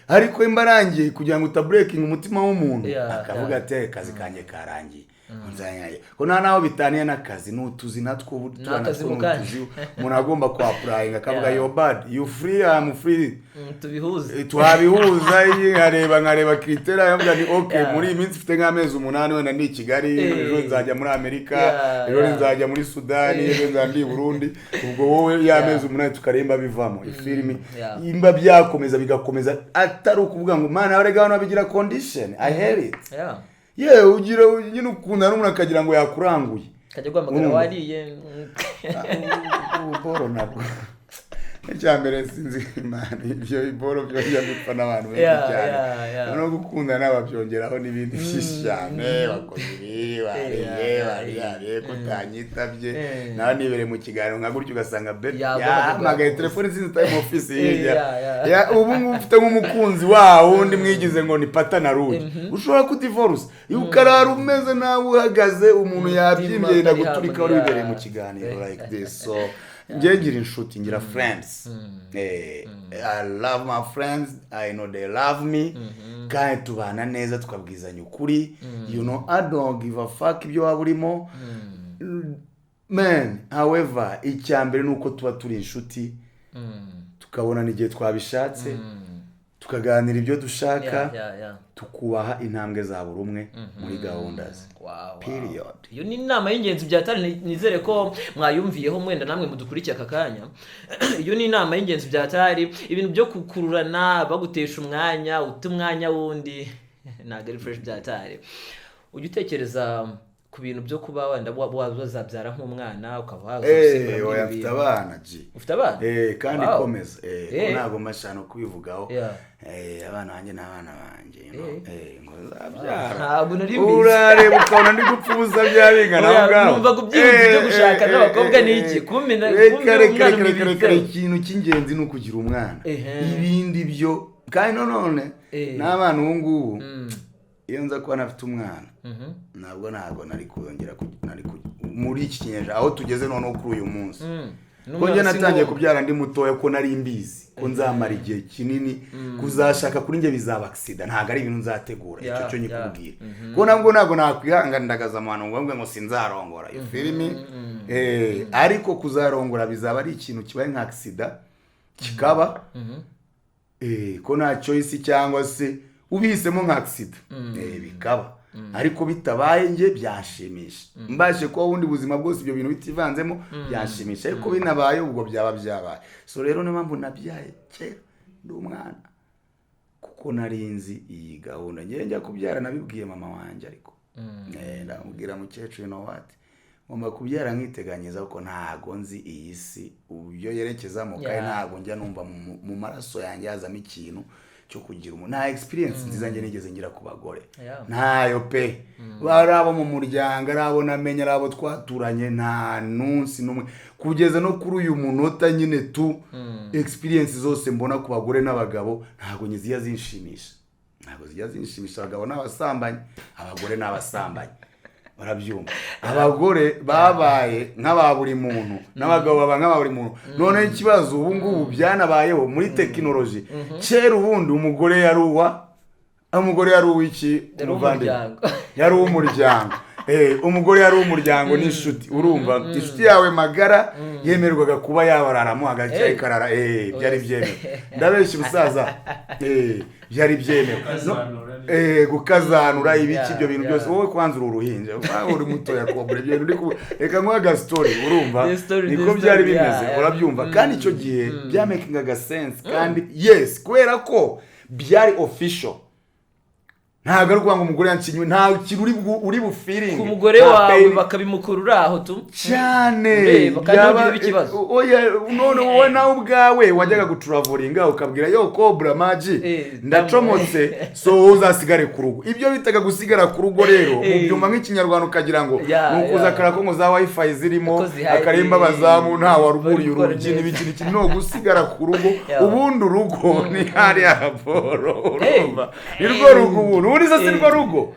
ariko imbarangiye kugira ngo utabreaking umutima w'umuntu akavuga ati kazi kanje karangiye unzanyaye ko naho bitaniye nakazi n'utuzi natwo nakazi mukanje umuntu agomba ku applying akavuga yo bad you free I'm free tubihuza nkareba kritera yavuga ni okay muri iminsi mfite nk'amezi 8 wenda ndi Kigali ejo nzajya muri Amerika ejo nzajya muri Sudani ejo nzandi Burundi ubwo wowe y'amezi 8 tukaremba bivamo ifilimi imba byakomeza bigakomeza atari ukuvuga ngo mana barega abantu babigira condition I hate it ugira nyine ukunda n'umuntu akagira ngo yakuranguye kajya guhamagara wariye boro nabwo cyambere sinzi Imana ibyo boro byo bipfa n'abantu benshi cyane no gukunda n'ababyongeraho n'ibindi byinshi cyane bakoziri bariye kutanyitabye naho nibere mu kiganiro nka gutyo ugasanga magaye telefone sinzi time office hirya ubu mufite nk'umukunzi wawo undi mwigize ngo ni pata na rugi ushobora kudivorce ukarara umeze nawe uhagaze umuntu yabyimbye ndaguturika wari wibereye mu kiganiro like this so ngira inshuti ngira friends I love my friends I know they love me kandi tubana neza tukabwizanya ukuri you know I don't give a fuck ibyo waburimo man however icyambere nuko tuba turi inshuti tukabona n'igihe twabishatse tukaganira ibyo dushaka tukubaha intambwe za buri umwe muri gahunda ze period. Iyo ni inama y'ingenzi byatari nizere ko mwayumviyeho mwenda namwe mudukurikiye akakanya. Iyo ni inama y'ingenzi byatari ibintu byo kukururana bagutesha umwanya utumwanya wundi ntago ari fresh byatari. Ujye utekereza ku bintu byo kuba wenda wazabyara nk'umwana ukaba ufite abana ufite abana kandi komeza ntago mashano kubivugaho abana banjye n'abana banjye ngo zabyara ntabwo nari urareba ukabona ndi gupfuza byabingana aho ngaho numva kubyinzi byo gushaka n'abakobwa n'iki kumena ikintu cy'ingenzi ni ukugira umwana ibindi byo kandi none n'abana ubu ngubu iyo nza kuba nafite umwana ntabwo nari kuyongera muri iki kinyejana aho tugeze noneho kuri uyu munsi ko njye natangiye kubyara ndi mutoya ko nari mbizi ko nzamara igihe kinini kuzashaka kuri njye bizaba accident ntago ari ibintu nzategura icyo cyo nyikubwira ko ntabwo nakwihangana ndagaza amano ngo sinzarongora iyo filimi ariko kuzarongora bizaba ari ikintu kibaye nka accident kikaba ko nta choice cyangwa se ubihisemo nka accident bikaba ariko bitabaye nge byanshimisha mbashe ko wundi buzima bwose ibyo bintu bitivanzemo byanshimisha ariko binabaye ubwo byaba byabaye so rero niyo mpamvu nabyaye kera ndi umwana kuko narinzi iyi gahunda njya kubyara nabibwiye mama wanjye ariko ndamubwira mukecuru no what ngomba kubyara nkiteganyiza ko ntago nzi iyi si ubyo yerekezamo kandi ntago njya numva mu maraso yanjye yazamo ikintu cyo kugira nta experience nziza nge nigeze ngira ku bagore ntayo pe barabo mu muryango arabo namenye arabo twaturanye nta nunsi numwe kugeza no kuri uyu munota nyine tu experience zose mbona ku bagore n'abagabo ntago nyiziya zinshimisha ntago zijya zinshimisha abagabo n'abasambanye abagore n'abasambanye barabyumva abagore babaye nk'aba buri muntu n'abagabo baba nk'aba buri muntu none ikibazo ubu ngubu byanabayeho muri technology kera ubundi umugore yari uw'iki yari uw'umuryango umugore yari uw'umuryango n'inshuti urumva inshuti yawe magara yemerwaga kuba yabararamo hagati y'ikarara byari byemewe ndabeshya ubusaza byari byemewe gukazanura ibiki ibyo bintu byose wowe kwanzura uruhinja uri mutoya kobure ibyo bintu reka nkwaga story urumva niko byari bimeze urabyumva kandi icyo gihe byamakingaga sense kandi yes kubera ko byari official ntago ari ngo umugore yancinyiwe nta kintu uri bufiringe ku mugore wawe bakabimukurura aho tu cyane bakagira ibikibazo oya none wowe nawe ubwawe wajyaga gutravolinga ukabwira yo cobra magi ndacomotse so uzasigare ku rugo ibyo bitaga gusigara ku rugo rero mubyumva nk'ikinyarwanda ukagira ngo nukuza karako ngo za wifi zirimo akarimba bazamu nta waruguriye urugi n'ibiki no gusigara ku rugo ubundi urugo ni hari raporo urumva irwo rugo uri se rwo rugo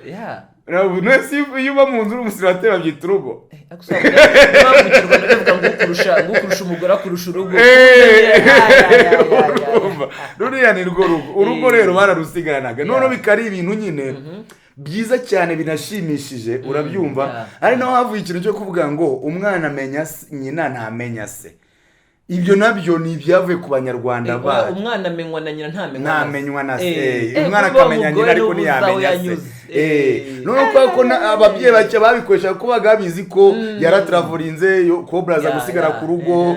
nese yuba mu nzu umusirate babyita urugo gukurusha umugore akurusha urugo ruriya ni rwo rugo urugo rero bararusigaranaga none bikari ibintu nyine byiza cyane binashimishije urabyumva ari naho havuye ikintu cyo kuvuga ngo umwana amenya nyina ntamenya se ibyo nabyo ni ibyavuye ku banyarwanda ba umwana amenywa na nyina ntamenywa na se umwana akamenya nyina ariko ntiyamenya se none ko ababyeyi bake babikoresha ko bagabizi ko yaratraverinze ko braza gusigara ku rugo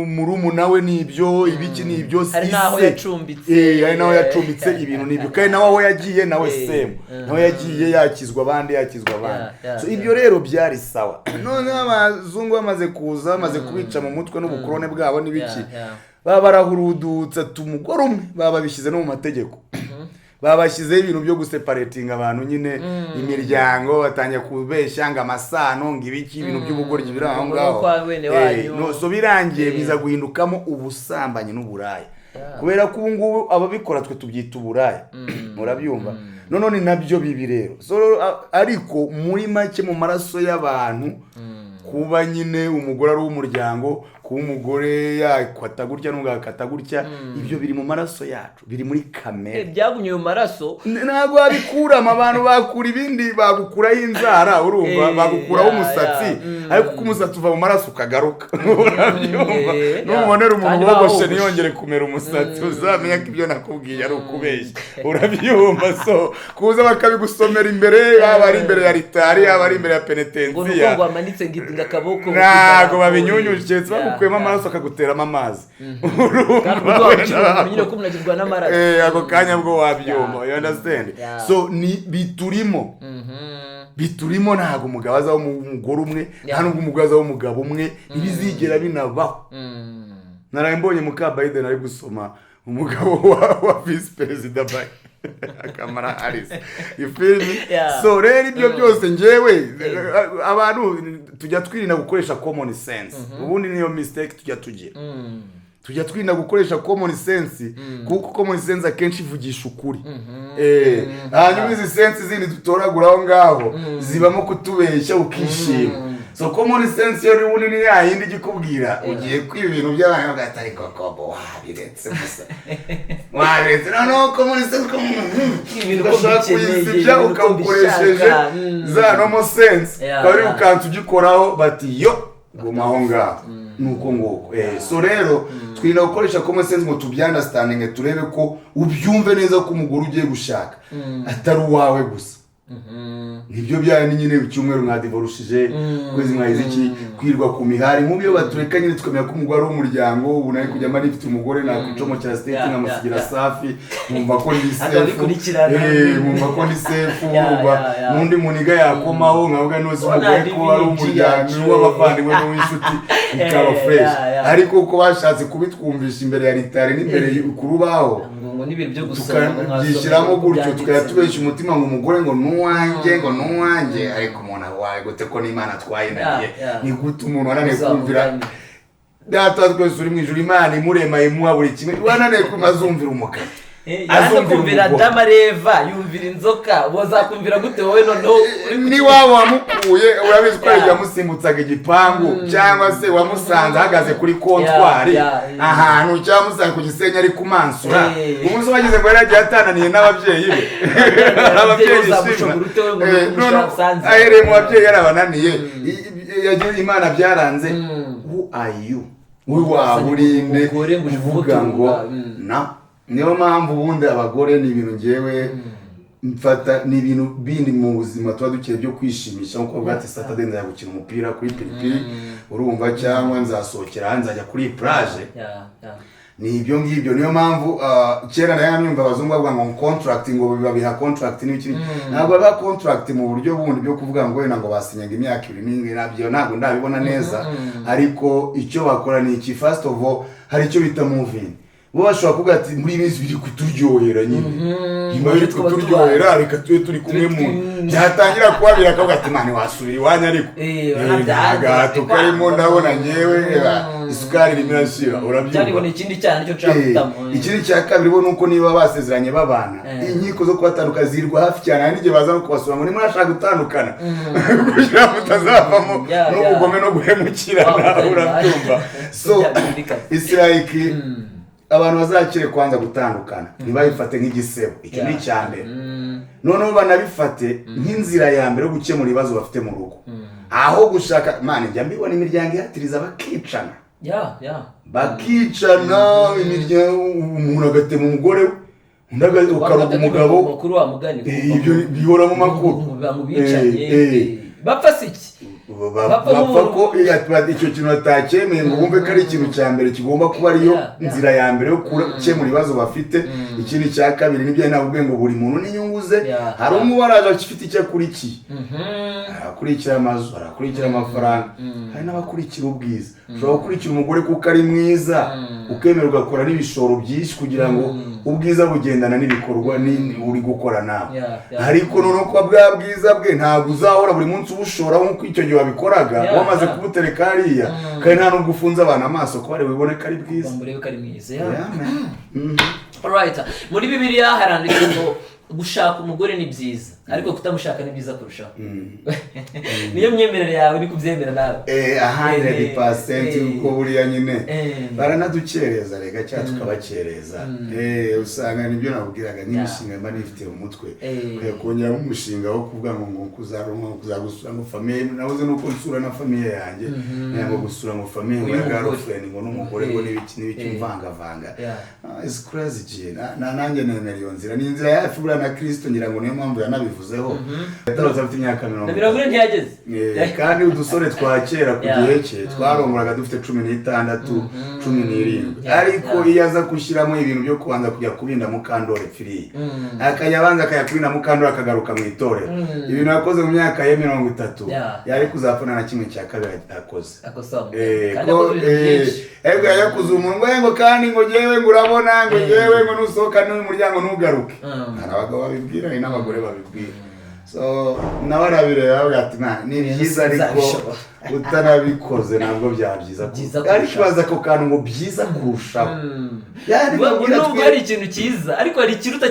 murumuna we nibyo ibiki nibyo sise ari naho yacumbitse ari naho yacumbitse ibintu nibyo kandi nawe yagiye nawe same nawe yagiye yakizwa abandi so ibyo rero byari sawa none abazungu bamaze kuza bamaze kubica mu mutwe n'ubukorone bwabo n'ibiki baba barahurudutsa tumugore umwe baba bishyize no mu mategeko babashyizeho ibintu byo guseparatinga abantu nyine imiryango batangiye kubeshya ngo amasano ngo ibiki ibintu by'ubugoryi biri aho ngaho no so birangiye biza guhindukamo ubusambanyi n'uburaya kubera ko ubu ngubu ababikora twe tubyita uburaya murabyumva none nabyo bibi rero so ariko muri make mu maraso y'abantu kuba nyine umugore ari w'umuryango kuba umugore yakwata gutya n'ugakata gutya ibyo biri mu maraso yacu biri muri kamere byagumye mu maraso ntabwo babikuramo abantu bakura ibindi bagukuraho inzara urumva bagukuraho umusatsi ariko kuko umusatsi uva mu maraso ukagaruka urabyumva n'ubonera umuntu wogoshe ntiyongere kumera umusatsi uzamenya ko ibyo nakubwiye ari ukubeshya urabyumva so kuza bakabigusomera imbere yaba ari imbere ya ritari yaba ari imbere ya penetensiya ngo amanitse ngidinga akaboko ntabwo babinyunyuje bakukuyemo amaraso akaguteramo amazi nyine ko munagirwa n'amaraso ako kanya bwo wabyumva you understand so ni biturimo ntabwo umugabo azaho umugore umwe nta nubwo umugore azaho umugabo umwe ntibizigera binabaho naraye mbonye muka Biden ari gusoma umugabo wa vice perezida Kamara Harris so rero ibyo byose njyewe abantu tujya twirinda gukoresha common sense ubundi niyo mistake tujya twirinda gukoresha common sense kuko common sense akenshi ivugisha ukuri hanyuma izi sense zindi dutoragura aho ngaho zibamo kutubeshya ukishima so common sense yo ribuni ni yindi gikubwira ugiye kwiba ibintu by'abantu gatari kokobo wabiretse gusa wabiretse no common sense ko ibintu kuyisibya ukabukoresheje za normal sense kari ukantu ugikoraho bati yo gumaho ngaho nuko ngoko so rero twirinde gukoresha common sense ngo tubyanda-, turebe ko ubyumve neza ko umugore ugiye gushaka atari uwawe gusa nibyo byari nyine icyumweru mwadivorushije kwezi mwahize iki kwirwa ku mihari nk'ubyo batureka nyine tukamenya ko umugore w'umuryango ubu nari kujya mari mfite umugore nakwicomokera state nkamusigira safi mwumva ko ndi safe mwumva ko ndi safe n'undi muniga yakomaho nkavuga nose umugore ko ari umuryango w'abavandimwe n'uw'inshuti ikaba fresh ariko uko bashatse kubitwumvisha imbere ya ritari n'imbere kurubaho ngo n'ibintu byo gusoma tukayishyiramo gutyo tukayatubesha umutima ngo umugore ngo nuwanjye ariko umuntu awaye gute ko n'Imana twayinagiye ni gute umuntu wananiye kumvira data twese uri mu ijuru Imana imurema imuha buri kimwe wananiye kumazumvira umukara azakumvira damareva yumvira inzoka bozakumvira gute wowe noneho ni wabo wamukuye urabizi ko yajya musimbutsaga igipangu cyangwa se wamusanze ahagaze kuri kontwari ahantu cyangwa musanze ku Gisenyi ari kumansura umunsi wagize ngo yaragiye atananiye n'ababyeyi be ababyeyi ahereye mu babyeyi yarabananiye yagiye Imana byaranze who are you waburinde uvuga ngo na niyo mpamvu ubundi abagore ni ibintu ngewe mfata ni ibintu bindi mu buzima tuba dukeye byo kwishimisha nkuko bwate Saturday nzajya gukina umupira kuri piripiri urumva cyangwa nzasohokera hanze ajya kuri plage ni ibyo ngibyo niyo mpamvu kera nayo nyumva abazungu bavuga ngo contract ngo babiha contract n'iki ntabwo aba contract mu buryo bundi byo kuvuga ngo wenda ngo basinyaga imyaka 2 n'ingi nabyo ntabwo ndabibona neza ariko icyo bakora ni iki first of all hari icyo bita moving bo bashobora kuvuga ati muri iminsi biri kuturyohera nyine nyuma yo kuturyohera reka tube turi kumwe mu byatangira kubabira akavuga ati mani wasubira iwanya ariko agato karimo ndabona ngewe isukari rimirashira urabyumva cyane ngo ikindi cyane cyo cyakutamo ikindi cya kabiri bo nuko niba basezeranye babana inkiko zo kubatandukana zirwa hafi cyane hari n'igihe baza no kubasura ngo nimwe ashaka gutandukana kugira mutazavamo n'ubugome no guhemukirana urabyumva so Israeli abantu bazakire kwanza gutandukana ntibayifate nk'igisebo icyo ni cyambere noneho banabifate nk'inzira ya mbere yo gukemura ibibazo bafite mu rugo aho gushaka mane njya mbibona imiryango ihatiriza bakicana bakicana imiryango umuntu agatema umugore we undi ukaruga umugabo kuri wa mugani ibyo bihora mu makuru bapfa siki bapfa ko icyo kintu atacyemeye ngo bumve ko ari ikintu cya mbere kigomba kuba ariyo nzira ya mbere yo gukemura ibibazo bafite ikindi cya kabiri nibyo nabubwe ngo buri muntu n'inyungu ze hari umubaraje afite icyo akurikiye arakurikira amazu arakurikira amafaranga hari n'abakurikira ubwiza ushobora gukurikira umugore kuko ari mwiza ukemera ugakora n'ibishoro byinshi kugira ngo ubwiza bugendana n'ibikorwa uri gukora nawe ariko noneho kuba bwa bwiza bwe ntabwo uzahora buri munsi ubushora nk'uko icyo gihe wabikoraga wamaze kubutereka hariya kandi nta nubwo ufunze abantu amaso ko bari bubone ko ari bwiza bamurebe ko ari mwiza alright muri Bibiliya haranditse ngo gushaka umugore ni byiza ariko kutamushaka ni byiza kurushaho niyo myemerere yawe ni kubyemera nawe 100% uko buriya nyine baranadukereza rega cyangwa tukabakereza usanga nibyo nabwiraga n'imishinga mba nifite mu mutwe kongera umushinga wo kuvuga ngo kuzagusura ngo famille nabuze nuko nsura na famille yanjye ngo gusura ngo famille ya girlfriend ngo n'umugore ngo n'ibiki mvanga is crazy nanjye nemera iyo nzira ni inzira yafi bura na Kristo ngira ngo niyo mpamvu yanabivuzeho yataroza afite imyaka 40 ntiyageze kandi udusore twakera ku gihe cye twarongoraga dufite 16 17 ariko iyo aza kushyiramo ibintu byo kubanza kujya kubinda mukandore firi akayabanza akayakubinda mukandore akagaruka mu itorero ibintu yakoze mu myaka ye 30 yari kuzapfana na kimwe cya kabiri akoze ego yakuze umuntu ngo kandi ngo jewe ngo urabona ngo jewe ngo nusohoka n'umuryango ntugaruke abagabo babibwira n'abagore babibwira so nabarabireba ati ni byiza ariko utanabikoze ntabwo byabyiza ariko kibaza ko kantu ngo byiza kurushaho nubwo ari ikintu cyiza ariko hari ikiruta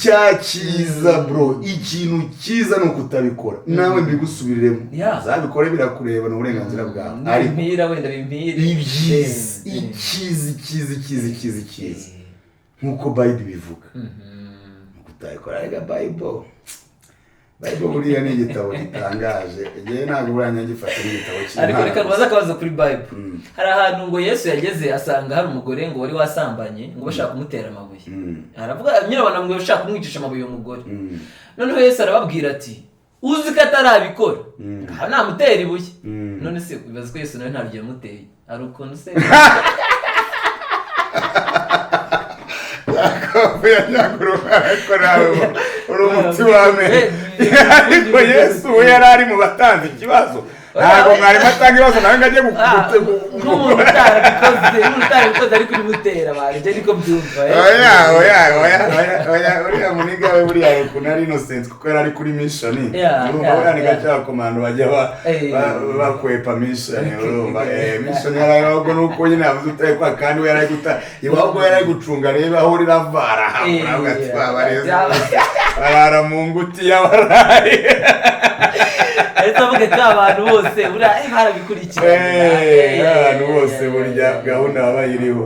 cyakiza bro ikintu cyiza ni ukutabikora nawe mbigusubiriremo zabikore birakureba n'uburenganzira bwawe ariko mpira wenda bimpira ikizi nkuko Bible bivuga ukutayikora rega Bible buriya ni igitabo gitangaje. Ngewe ntabwo buranya gifata n'igitabo cy'Imana. Ariko reka baza kabaza kuri Bible. Hari ahantu ngo Yesu yageze asanga hari umugore ngo wari wasambanye ngo bashaka kumutera amabuye. Aravuga nyirabana ngo bashaka kumwicisha amabuye umugore. Noneho Yesu arababwira ati uzi ko atarabikora. Aha namutera ibuye. None se bibaza ko Yesu nawe ntabyo yamuteye. Ari ukuntu se Akavuya nyaguru arakoramo urumuti wame. Ariko Yesu we yarari mu batanze ikibazo. Ntabwo mwari matanga ibibazo nawe ngaje nk'umuntu utarabikoze ariko urimutera bari je niko byumva. Oya muniga we buri yawe kunari innocent kuko yari kuri mission. Urumva we yaniga cyangwa komando bajya bakwepa mission. Urumva mission yarayogo nuko nyine avuze utaye kwa kandi we yari guta iwabo yari gucunga reba aho riravara hamwe ati babareza arara mu nguti y'abarayi. Ese avuga ko abantu bose bura harabikurikirana. Abantu bose burya gahunda babayiriho.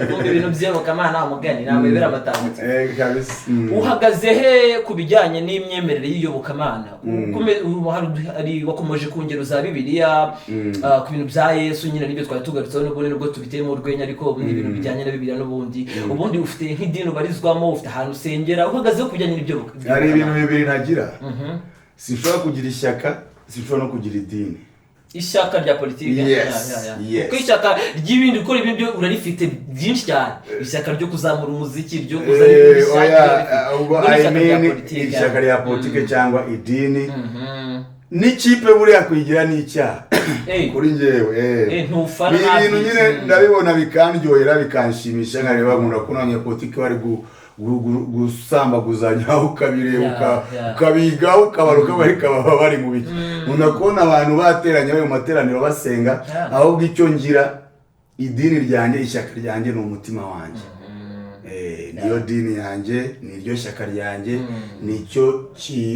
Kumbe ibintu byemuka Imana amugani namwe birabatandutse. Kabisa. Uhagaze he kubijyanye n'imyemerere y'Iyobokamana? Ari wakomeje ku ngero za Bibiliya ku bintu bya Yesu nyine nibyo twari tugarutseho nubwo tubiteye mu rwenya ariko ni ibintu bijyanye na Bibiliya n'ubundi. Ubundi ufite nk'idini barizwamo ufite ahantu usengera uhagaze ho kubijyanye n'ibyo. Hari ibintu bibiri nagira. Sinshobora kugira ishyaka, sinshobora no kugira idini. Ishyaka rya politiki. Yes. Kuko ishyaka ry'ibindi ukora ibyo urarifite byinshi cyane. Ishyaka ryo kuzamura umuziki ryo kuzana ishyaka rya politiki cyangwa idini. N'ikipe buriya kuyigira n'icyaha. Kuri njyewe ntufana ibintu nyine ndabibona bikandyohera bikanshimisha nkareba nkunda ko abanyapolitiki bari gusambaguzanya ukabireba ukabiga ukabaruka bari mu biki. Nkunda kubona abantu bateranye bari mu materaniro basenga ahubwo icyo ngira idini ryanjye ishyaka ryanjye ni umutima wanjye. Niyo dini yanjye niryo shyaka ryanjye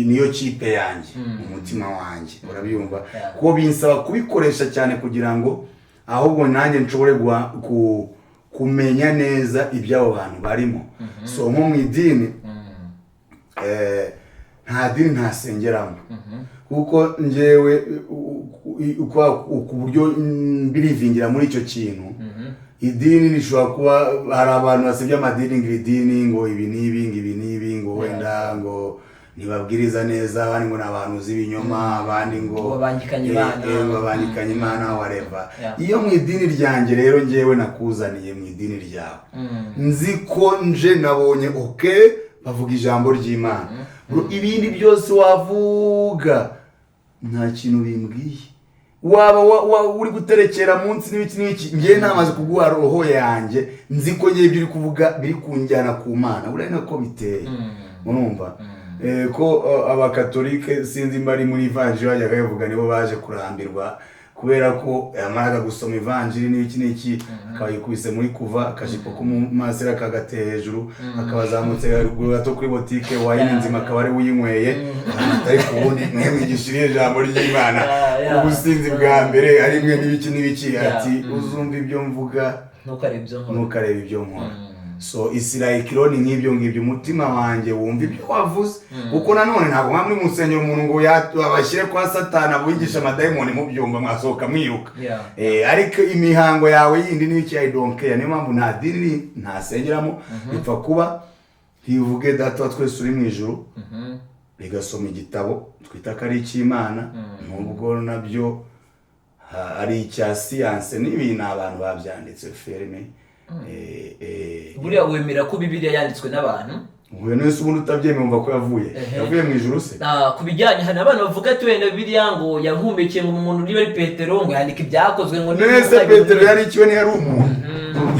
niyo kipe yanjye umutima wanjye urabyumva ko binsaba kubikoresha cyane kugira ngo ahubwo nanjye nshobore kumenya neza iby'abo bantu barimo. So nko mu idini nta dini ntasengeramo kuko njyewe ku buryo mbirivingira muri icyo kintu. Idini nishobora kuba hari abantu basebya amadini ngo idini ngo ibi n'ibi ngo wenda ngo ntibabwiriza neza abandi ngo n'abantu z'ibinyoma abandi ngo babangikanye Imana whatever. Iyo mu idini ryanjye rero njyewe nakuzaniye mu idini ryawe nzi ko nje nabonye bavuga ijambo ry'Imana ibindi byose wavuga nta kintu bimbwiye. Waba uri guterekera munsi n'ibiki ngiye namaze kuguha roho yanjye nzi ko ngiye ibyo uri kuvuga biri kunjyana ku Mana urabona ko biteye. Urumva ko abakatolike sinzi mbari muri evangelii bajyaga bavuga nibo baje kurambirwa kubera ko yamaraga gusoma evangelii n'iki akaba yikubise muri kuva akashipo ko mu masera kagateye hejuru akabazamutse ruguru gato kuri botike wayine nzima akaba ari uyinyweye atari kubundi mwemwigishiriye ijambo ry'Imana ubusinzi bwa mbere ari mwe n'ibiki ati uzumva ibyo mvuga ntukarebe ibyo nkora. So Isirayeli nk'ibyo umutima wanjye wumva ibyo wavuze kuko nanone ntabwo mwamwe musenyera umuntu ngo abashyire kwa Satani abuyigisha amadayimoni mu byumba mwasohoka mwiruka. Ariko imihango yawe yindi n'iki I don't care. Niyo mpamvu nta dini ntasengeramo ipfa kuba hivuge data twese uri mu ijuru rigasoma igitabo twita ko ari icy'Imana nubwo nabyo ari icya siyanse n'ibintu abantu babyanditse ferme. Buriya wemera ko Bibiliya yanditswe n'abantu? Uwe nese ubundi utabyemeye umva ko yavuye mu ijuru se? Kubijyanye hari abantu bavuga ati wenda Bibiliya ngo yankumekeye ngo umuntu niba ari Petero ngo yandika ibyakozwe ngo nese Petero yari ikiwe ni yari umuntu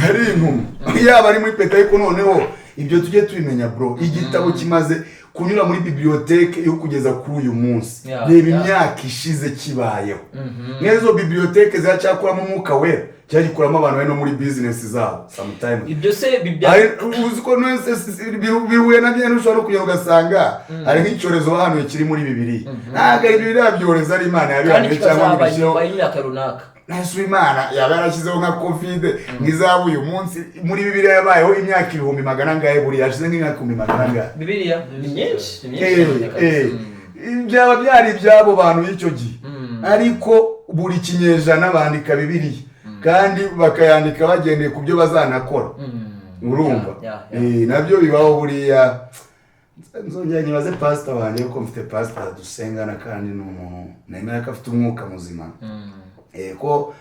yari intumwa yaba ari muri Petero ariko noneho ibyo tujye tubimenya bro. Igitabo kimaze kunyura muri biblioteke yo kugeza kuri uyu munsi reba imyaka ishize kibayeho. Nezo biblioteke zacyakuramo umwuka wera cyagikuramo abantu bari no muri business zabo sometimes. Ibyo se uziko nese bihuye na byene ushobora kujya ugasanga ari nk'icyorezo hano kiri muri Bibiliya. Ntago ari Bibiliya byoreza ari Imana yabihamye cyangwa ibishyiro nasuye Imana yaba yarashyizeho nka covid nk'izabu uyu munsi muri Bibiliya yabayeho imyaka 100 ngahe buri yashize nk'imyaka 100 ngahe Bibiliya ni nyinshi byaba byari ibyabo bantu y'icyo gihe ariko buri kinyejana bandika Bibiliya kandi bakayandika bagendeye ku byo bazanakora urumva nabyo bibaho buriya nzongera nyibaze pastor wanjye ko mfite pastor dusengana kandi n'umuntu nemera ko afite umwuka muzima ko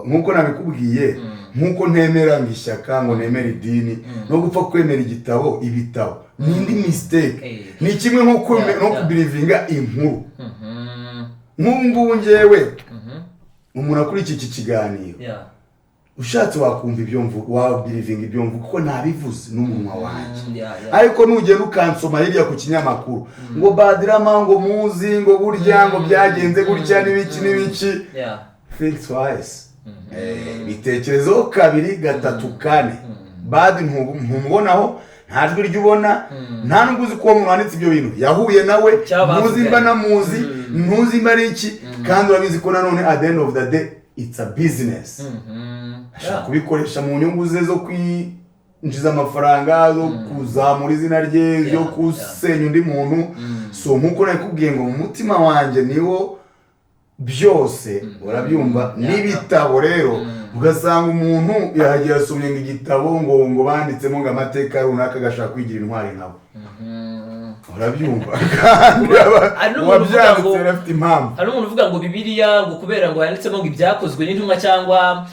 nkuko nabikubwiye nkuko ntemera ngishyaka ngo nemera idini no gupfa kwemera ibitabo n'indi mistake ni kimwe nko kubirivinga inkuru nk'ubu ngewe umuntu akuri iki kiganiro ushatse wakumva ibyo mvuga wabirivinga ibyo mvuga kuko nabivuze n'umunwa wanjye ariko nugenda ukansoma hirya ku kinyamakuru ngo Badrama ngo muzi ngo burya ngo byagenze gutya n'ibiki think twice bitekerezo kabiri gatatu kane bad ntumubonaho nta jwi ry'ubona nta nubwo uzi ko umuntu wanditse ibyo bintu yahuye nawe muzi mba namuzi ntuzi mba ari iki kandi urabizi ko nanone at the end of the day it's a business ashaka kubikoresha mu nyungu ze zo kwinjiza amafaranga zo kuzamura izina rye zo kusenya undi muntu so nkuko nakubwiye ngo mu mutima wanjye niwo byose urabyumva n'ibitabo rero ugasanga umuntu yagiye asomye igitabo ngo banditsemo ngo amateka runaka agashaka kwigira intwari nabo urabyumva kandi wabyanditse rafite impamvu hari umuntu uvuga ngo Bibiliya ngo kubera ngo yanditsemo ngo ibyakozwe n'intumwa cyangwa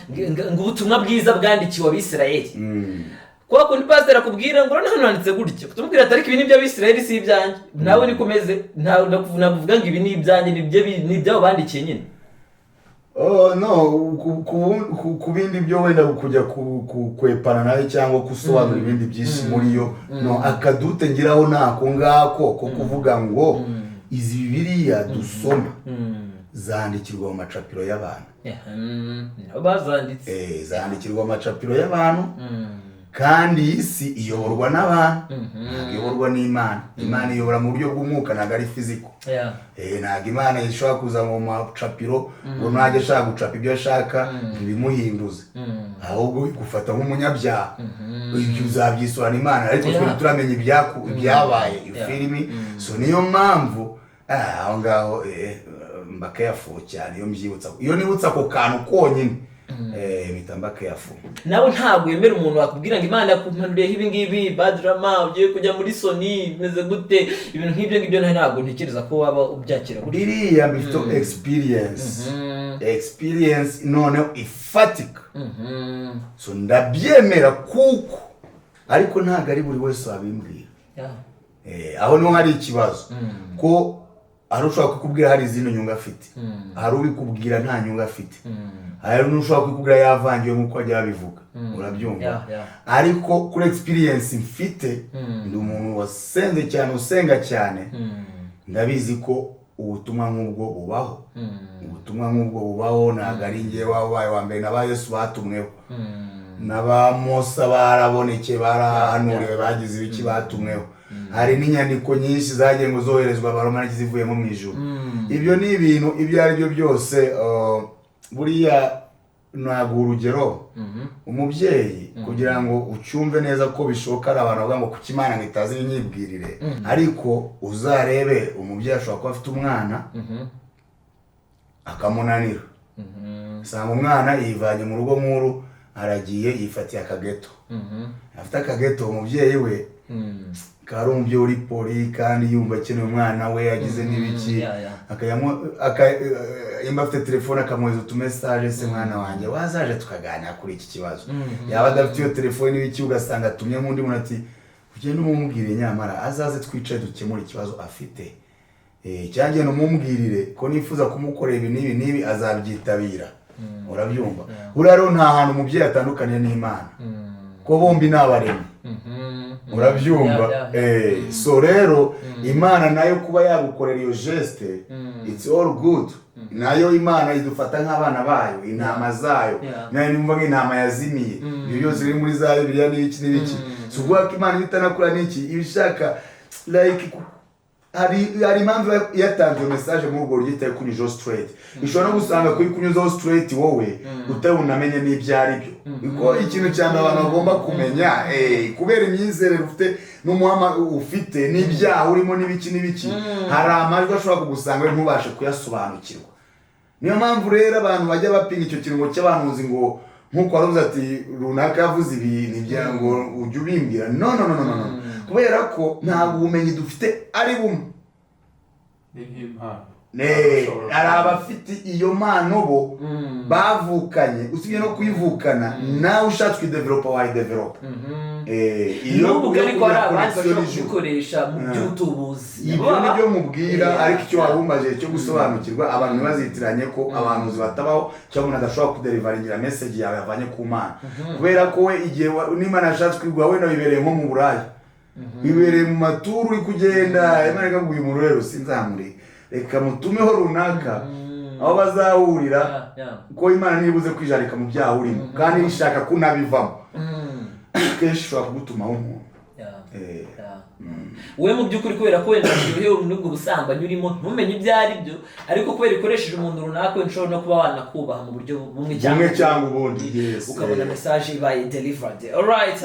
ngo ubutumwa bwiza bwandikiwe Abisirayeli kwa kundi pastor akubwira ngo hano handitse gutya kutumubwira atari ibi nibyo Abisirayeli si ibyanjye nawe nikomeze navuga ngo ibi ni ibyanjye ni ibyabo bandikiye nyine no ku bindi byo wenda kujya kwepana nawe cyangwa gusobanura ibindi byinshi muri yo no akadute ngiraho nako ngako ko kuvuga ngo izi Bibiliya dusoma zandikirwa mu macapiro y'abantu bazanditse zandikirwa mu macapiro y'abantu kandi isi iyoborwa n'abantu iyoborwa n'Imana Imana iyobora mu buryo bw'umwuka ntabwo ari physical ntabwo Imana ishobora kuza mu macapiro ngo najye ashaka gucapa ibyo ashaka ntibimuhinduze ahubwo igufata nk'umunyabyaha ibyo uzabyisobanura Imana ariko twe turamenya ibyabaye ifilimi so niyo mpamvu aho ngaho mbakayafu cyane iyo nibutsa ako kantu konyine mitambaka yafu nawe ntabwo yemera umuntu wakubwira ngo Imana yakumpanuriye ibi ngibi Badrama ugiye kujya muri Sony meze gute ibintu nk'ibyo ntabwo ntekereza ko waba ubyakira biriya bifite experience none ifatika so ndabyemera kuko ariko ntabwo ari buri wese wabimbwira aho niho hari ikibazo ko hari ushobora kukubwira hari izindi nyungu afite hari ubikubwira nta nyungu afite hari n'ushobora kukubwira yavangiwe nk'uko ajya babivuga urabyumva ariko kuri experience mfite ndi umuntu wasenze cyane usenga cyane ndabizi ko ubutumwa nk'ubwo bubaho ntabwo ari njye wabaye wa mbere n'aba Yesu batumweho n'aba Mose baraboneke barahanuriwe bagize ibiki batumweho hari n'inyandiko nyinshi zagiye ngo zoherezwa abaroma zivuyemo mu ijuru ibyo ni ibintu ibyo ari byo byose buriya ntabwo urugero umubyeyi kugira ngo ucyumve neza ko bishoboka ari abantu bavuga ngo kuki Imana ngo itazi inyibwirire ariko uzarebe umubyeyi ashobora kuba afite umwana akamunanira usanga umwana yivanye mu rugo nk'uru aragiye yifatiye akageto afite akageto umubyeyi we karumvye uri poli kandi yumva akeneye umwana we yagize n'ibiki imba afite telefone akamwohereza utumessage se mwana wanjye wazaje tukaganira kuri iki kibazo yaba adafite iyo telefone n'ibiki ugasanga atumye nk'undi muntu ati ugende umubwire nyamara azaze twicaye dukemura ikibazo afite cyangwa numubwirire ko nifuza kumukorera ibi n'ibi azabyitabira urabyumva uraro nta hantu umubyeyi atandukanye n'Imana ko bombi n'abaremyi urabyumva so rero Imana nayo kuba yagukorera iyo geste it's all good nayo Imana idufata nk'abana bayo intama zayo nayo nimba nk'intama yazimiye ibyo byose biri muri za Bibiliya n'ibiki so ubwo Imana itanakura n'iki ibishaka like hari impamvu yatanze message mu rugo ryitaye kunyuzaho straight ishobora no gusanga kuri kunyuzaho straight wowe utabunamenye n'ibyo ari byo biko ikintu cyane abantu bagomba kumenya kubera imyizerere ufite n'umuhama ufite n'ibyaha urimo n'ibiki hari amajwi ashobora kugusanga ntubashe kuyasobanukirwa. Niyo mpamvu rero abantu bajya bapinga icyo kintu cy'abanuzi ngo nkuko waruvuze ati runaka yavuze ibi nibya ngo ujye ubimbwira no kubera ko nta bumenyi dufite ari bumwe ari abafite iyo mpano bo bavukanye usibye no kuyivukana nawe ushatse kuyidevelopa wayidevelopa iyo ubugari ko ari abandi bashobora kubikoresha mu by'utubuzi ibyo nibyo mubwira ariko icyo wabumbaje cyo gusobanukirwa abantu ntibazitiranye ko abantu batabaho cyangwa umuntu adashobora kuderivaringira message yawe yavanye ku Mana kubera ko we igihe n'Imana yashatse kwigwa wenda wibereye nko mu Buraya wibereye mu maturu uri kugenda Imana ikaguha umuntu rero sinzamuri reka mutumeho runaka aho bazahurira ko Imana nibuze kwijarika mu byaha urimo kandi ishaka kunabivamo kenshi ushobora kugutumaho umuntu we mu by'ukuri kubera ko wenda uryohewe n'ubwo busambanyi urimo ntumenye ibyo ari byo ariko kubera ikoresheje umuntu runaka ushobora no kuba wanakubaha mu buryo bumwe cyangwa ubundi ukabona message ibaye delivered. Alright,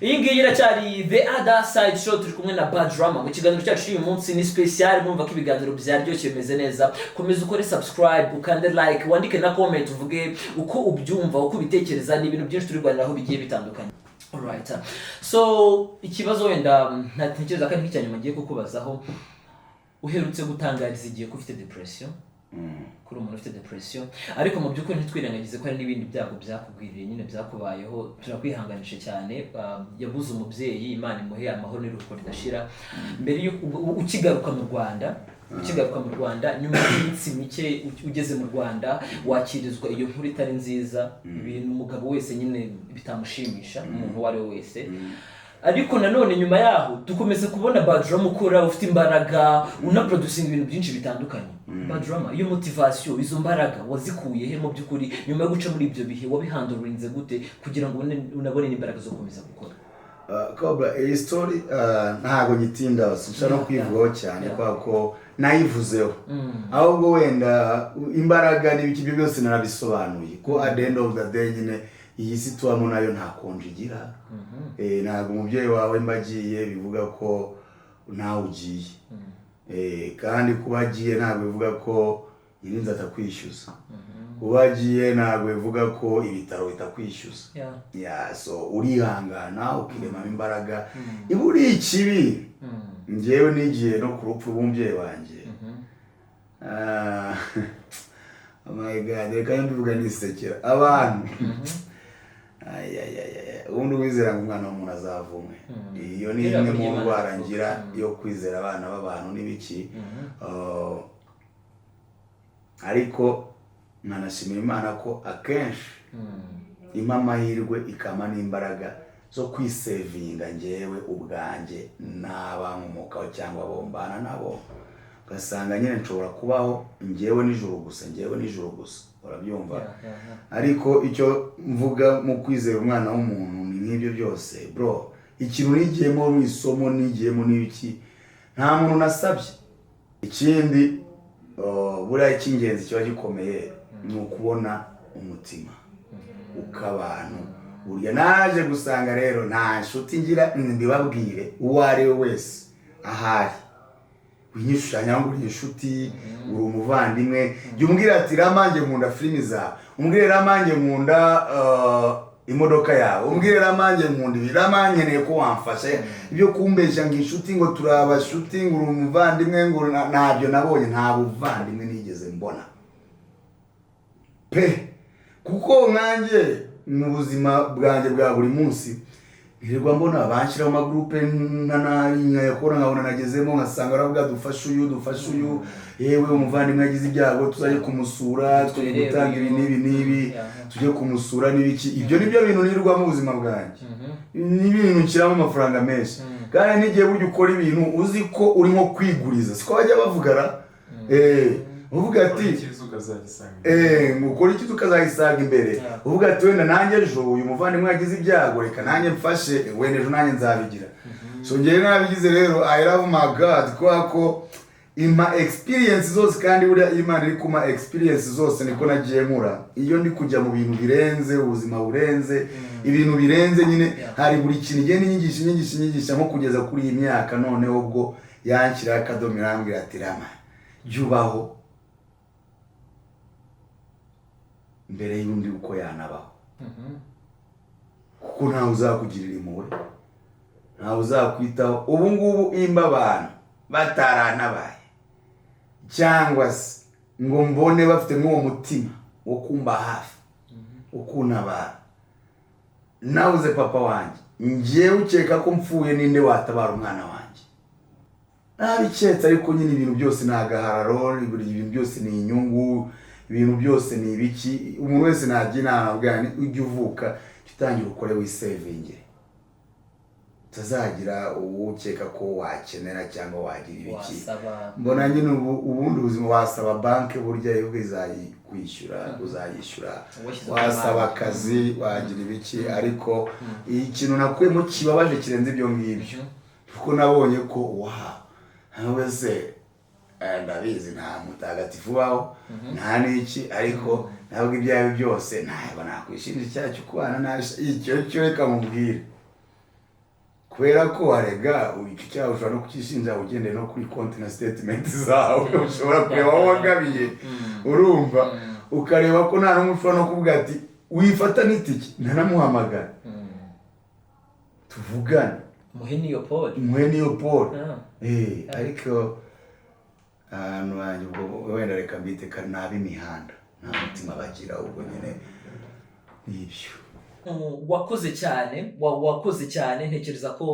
iyi ngiyi iracyari The Other Side Show, turi kumwe na Badrama. Mu kiganiro cyacu cy'uyu munsi ni special, mwumva ko ibiganiro byaryoshye bimeze neza. Komeza ukore subscribe, ukande like, wandike na comment uvuge uko ubyumva, uko ubitekereza, ni ibintu byinshi turi kuganiraho bigiye bitandukanye. Alright, so ikibazo wenda ntatekereza kandi nk'icyanyuma ngiye kukubazaho, uherutse gutangariza igihe ko ufite depression kuri umuntu ufite depression ariko mu by'ukuri ntitwirengagize ko hari n'ibindi byago byakugwiriye nyine byakubayeho. Turakwihanganisha cyane, yabuze umubyeyi, Imana imuhe amahoro n'iruhuko ridashira. Mbere ukigaruka mu Rwanda nyuma y'iminsi mike ugeze mu Rwanda wakirizwa iyo nkuru itari nziza, ibintu umugabo wese nyine bitamushimisha, umuntu wari wese. Ariko nanone nyuma yaho dukomeze kubona Badrama ukora ufite imbaraga, unaproducing ibintu byinshi bitandukanye. Badrama, iyo motivation, izo mbaraga wazikuye he mu by'ukuri nyuma yo guca muri ibyo bihe? Wabihandurinze gute kugira ngo unabone imbaraga zo gukomeza gukora? Cobra, iyi story ntago nyitinda, sinshaka no kwivugaho cyane ko nayivuzeho. Ahubwo wenda imbaraga n'ibiki byose narabisobanuye ko at the end of the day nyine iyi si tubamo nayo nta konje igira. Ntabwo umubyeyi wawe mbagiye bivuga ko nawe ugiye. Kandi kuba agiye ntabwo bivuga ko irinze atakwishyuza. Kuba agiye ntabwo bivuga ko ibitaro bitakwishyuza. So urihangana ukirema imbaraga. Iburi ikibi njyewe nigiye no ku rupfu rw'umubyeyi wanjye. Oh my God, reka mbivuga nisekera abantu. Ubundi wizera ngo umwana w'umuntu azavumwe. Iyo ni imwe mu ndwara ngira yo kwizera abana b'abantu n'ibiki. Ariko nanashimira Imana ko akenshi impa amahirwe ikama n'imbaraga zo kwisevinga njyewe ubwanjye n'abankomokaho cyangwa bombana nabo. Ugasanga nyine nshobora kubaho njyewe n'ijuru gusa, urabyumva? Ariko icyo mvuga mu kwizera umwana w'umuntu ni nk'ibyo byose bro. Ikintu nigiyemo mu isomo nigiyemo n'ibiki nta muntu nasabye. Ikindi buriya icy'ingenzi kiba gikomeye ni ukubona umutima ukabantu. Burya naje gusanga rero nta nshuti ngira mbibabwire uwo ari we wese ahari winyishushanya ngo uri inshuti, uri umuvandimwe. Jya umbwira ati Ramange nkunda filimi zawe, umbwire Ramange nkunda imodoka yawe, umbwire Ramange nkunda ibi, Ramange nkeneye ko wamfasha. Ibyo kumbeshya ngo inshuti ngo turabashuti ngo uri umuvandimwe ngo ntabyo nabonye. Nta buvandimwe nigeze mbona pe, kuko nkanjye mu buzima bwanjye bwa buri munsi nirwa mbona abanshyiraho amagroupe nkayakora nkabona nagezemo nkasanga aravuga dufashe uyu yewe umuvandimwe yagize ibyago tuzajye kumusura, tujye gutanga ibi n'ibi tujye kumusura n'ibiki. Ibyo nibyo bintu nirwa mu buzima bwanjye, ni ibintu nshyiramo amafaranga menshi. Kandi n'igihe burya ukora ibintu uzi ko uri nko kwiguriza, siko bajya bavugara uvuga ati ukora iki tukazagisanga imbere. Uvuga ati wenda nanjye ejo uyu muvandimwe yagize ibyago, reka nanjye mfashe, wenda ejo nanjye nzabigira. so njye nabigize rero I love my God ko ima experience zose kandi buriya Imana iri kuma experience zose niko nagiye nkura iyo ndi kujya mu bintu birenze ubuzima burenze ibintu birenze nyine hari buri kintu igenda inyigisha nko kugeza kuri iyi myaka noneho ubwo yanshyira akadomo irambwira ati Rama yubaho mbere y'undi uko yanabaho kuko ntawe uzakugirira impuhwe ntawe uzakwitaho ubu ngubu imba abantu bataranabaye cyangwa se ngo mbone bafite n'uwo mutima wo kumba hafi ukunabara nawuze papa wanjye ngiye ukeka ko mpfuye ninde watabara umwana wanjye nabiketse ariko nyine ibintu byose nagahararo ibintu byose ni inyungu ibintu byose ni ibiki umuntu wese nagira nabwani ujye uvuka utangira ukore wisavingire tazagira ukeka ko wakenera cyangwa wagira ibiki mbona nyine ubundi ubuzima wasaba banke burya yo kwishyura uzayishyura wasaba akazi wagira ibiki ariko ikintu nakuyemo kibabaje kirenze ibyo ngibyo kuko nabonye ko nawe se ndabizi nta mutagatifu waho nta n'iki ariko ntabwo ibyawe byose ntabwo nakwishinja icyaha cyo kubana icyo cyo reka mubwire kubera ko warega icyo cyaha ushobora no kukishinja ugendeye no kuri konti na statement zawe ushobora kureba aho wagabiye urumva ukareba ko nta n'umwe ushobora no kuvuga ati wifata n'itiki ntanamuhamagara tuvugane muhe niyo Paul ariko ahantu wanjye ubwo wenda reka mbite kari n'ab'imihanda nta mutima bagira ubwo nyine n'ibyo wakoze cyane ntekereza ko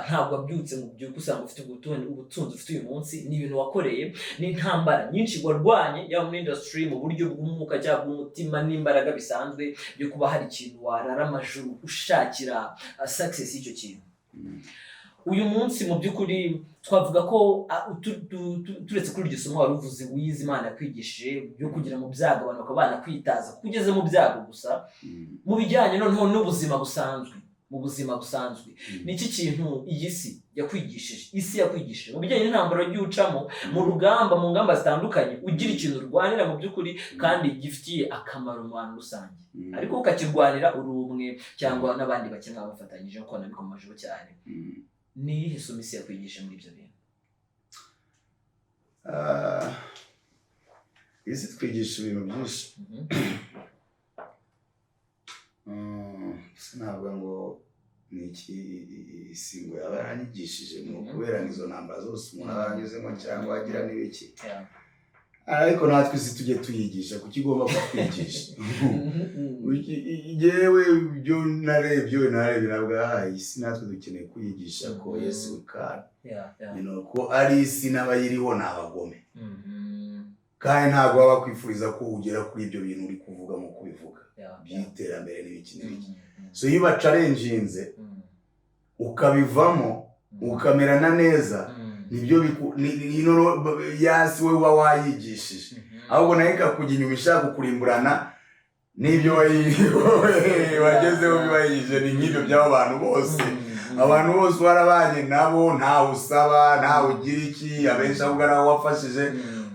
ntabwo wabyutse mu byuko usanga ufite ubutunzi ufite uyu munsi ni ibintu wakoreye n'intambara nyinshi warwanye yaba muri industry mu buryo bw'umwuka cyangwa bw'umutima n'imbaraga bisanzwe byo kuba hari ikintu warara amajuru ushakira success y'icyo kintu uyu munsi mu by'ukuri twavuga ko turetse kuri iryo somo wari uvuze wize Imana yakwigishije byo kugira mu byago abantu bakabana kwitaza kugeze mu byago gusa mu bijyanye noneho n'ubuzima busanzwe mu buzima busanzwe niki kintu iyi si yakwigishije mu bijyanye n'intambara y'ucamo mu rugamba mu ngamba zitandukanye ugira ikintu urwanira mu by'ukuri kandi gifitiye akamaro mu bantu rusange ariko ukakirwanira uri umwe cyangwa n'abandi bakina bafatanyije ko nabikomajeho cyane ni iyihe somo isi yakwigisha muri ibyo bintu isi twigisha ibintu byinshi sinavuga ngo ni iki isi ngo yaba yaranyigishije kubera izo ntambara zose umuntu aba yaranyuzemo cyangwa agira n'ibiki ariko natwe isi tujye tuyigisha kuko igomba kutwigisha yewe ibyo narebye nabwo isi natwe dukeneye kuyigisha ko Yesu wikana ko ari isi n'abayiriho ni abagome kandi ntabwo baba bakwifuriza ko ugera kuri ibyo bintu uri kuvuga mu kubivuga by'iterambere n'ibiki so iyo bacarenjinze ukabivamo ukamerana neza nibyo yasi we uba wayigishije ahubwo nawe ikakujya inyuma ishaka kukurimburana n'ibyo wagezeho bibayije ni nk'ibyo by'abo bantu bose abantu bose warabanye nabo ntawe usaba ntawe ugira iki abenshi ahubwo ari aho wafashije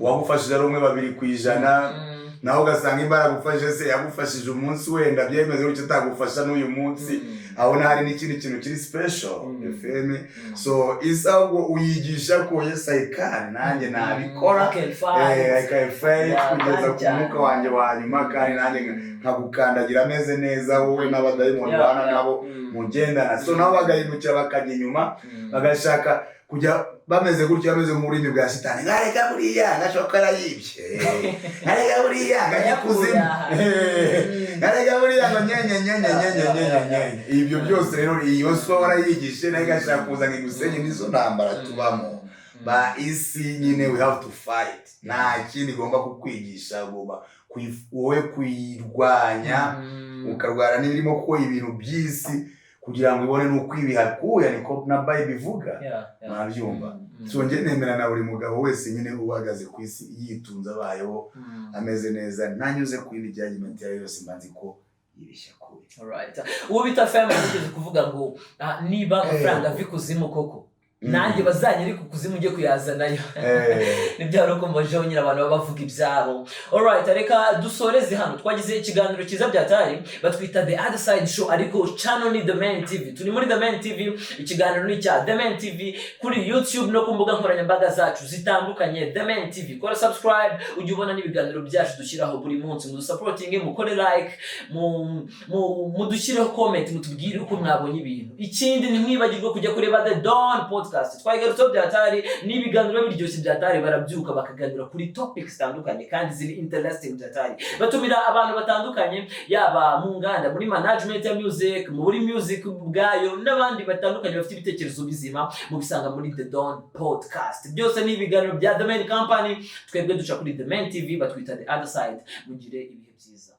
uwagufashije ari 2% naho ugasanga imbaraga ufashe se yagufashije umunsi wenda byemeze uko utagufasha n'uyu munsi abona hari n'ikindi kintu kiri special FM so isabwo uyigisha ko Yesu ayikana nanjye nabikora I can fight kugeza ku mwuka wanjye wa nyuma kandi nanjye nkagukandagira ameze neza wowe n'abadayimoni bana nabo mugendana so nabo bagahindukira bakajya inyuma bagashaka kujya bameze gutyo bameze nk'ururimi bwa shitani ngareka buriya ngashokara yibye ngareka buriya nganyikuzimu ngareka buriya nyenyenyenyenyenyenyenyenyenye ibyo byose rero iyo sora yigishe nayo gashaka kuzana igusenye nizo ntambara tubamo ba isi nyine we have to fight nta kindi igomba kukwigisha wowe kwirwanya ukarwara n'ibirimo kuko ibintu by'isi kugira ngo ibone nuko ibihakuya niko na Bible ivuga nabyumva so nge nemera na buri mugabo wese nyine ubagaze ku isi yitunza abayeho ameze neza nanyuze ku indi judgment ya yose mbanzi ko yibeshya kure. Alright, uwo bita FILMZ yigeze kuvuga ngo niba amafaranga vikuzimu koko nanjye bazanyiri kukuzimu ujye kuyazanayo. Nibyo rero ko mbajeho nyine abantu baba bavuga ibyabo. Alright, reka dusoreze hano. Twagize ikiganiro kiza byatari batwita The Other Side Show, ariko channel ni The Main TV. Turi muri The Main TV, ikiganiro ni cya The Main TV kuri YouTube no ku mbuga nkoranyambaga zacu zitandukanye. The Main TV, kora subscribe ujye ubona n'ibiganiro byacu dushyiraho buri munsi. Mu supporting, mukore like, mu dushyireho comment, mutubwire uko mwabonye ibintu. Ikindi ni mwibagirwe kujya kureba The Dawn Podcast. Twayigarutseho byatari n'ibiganiro biryoshye byatari, barabyuka bakaganira kuri topics zitandukanye kandi ziri interesting byatari. Batumira abantu batandukanye, yaba mu nganda, muri management ya music, muri music ubwayo, n'abandi batandukanye bafite ibitekerezo bizima, mu bisanga muri The Dawn Podcast. Byose ni ibiganiro bya The Main Company, twebwe duca kuri The Main TV, batwita The Other Side. Mugire ibihe byiza.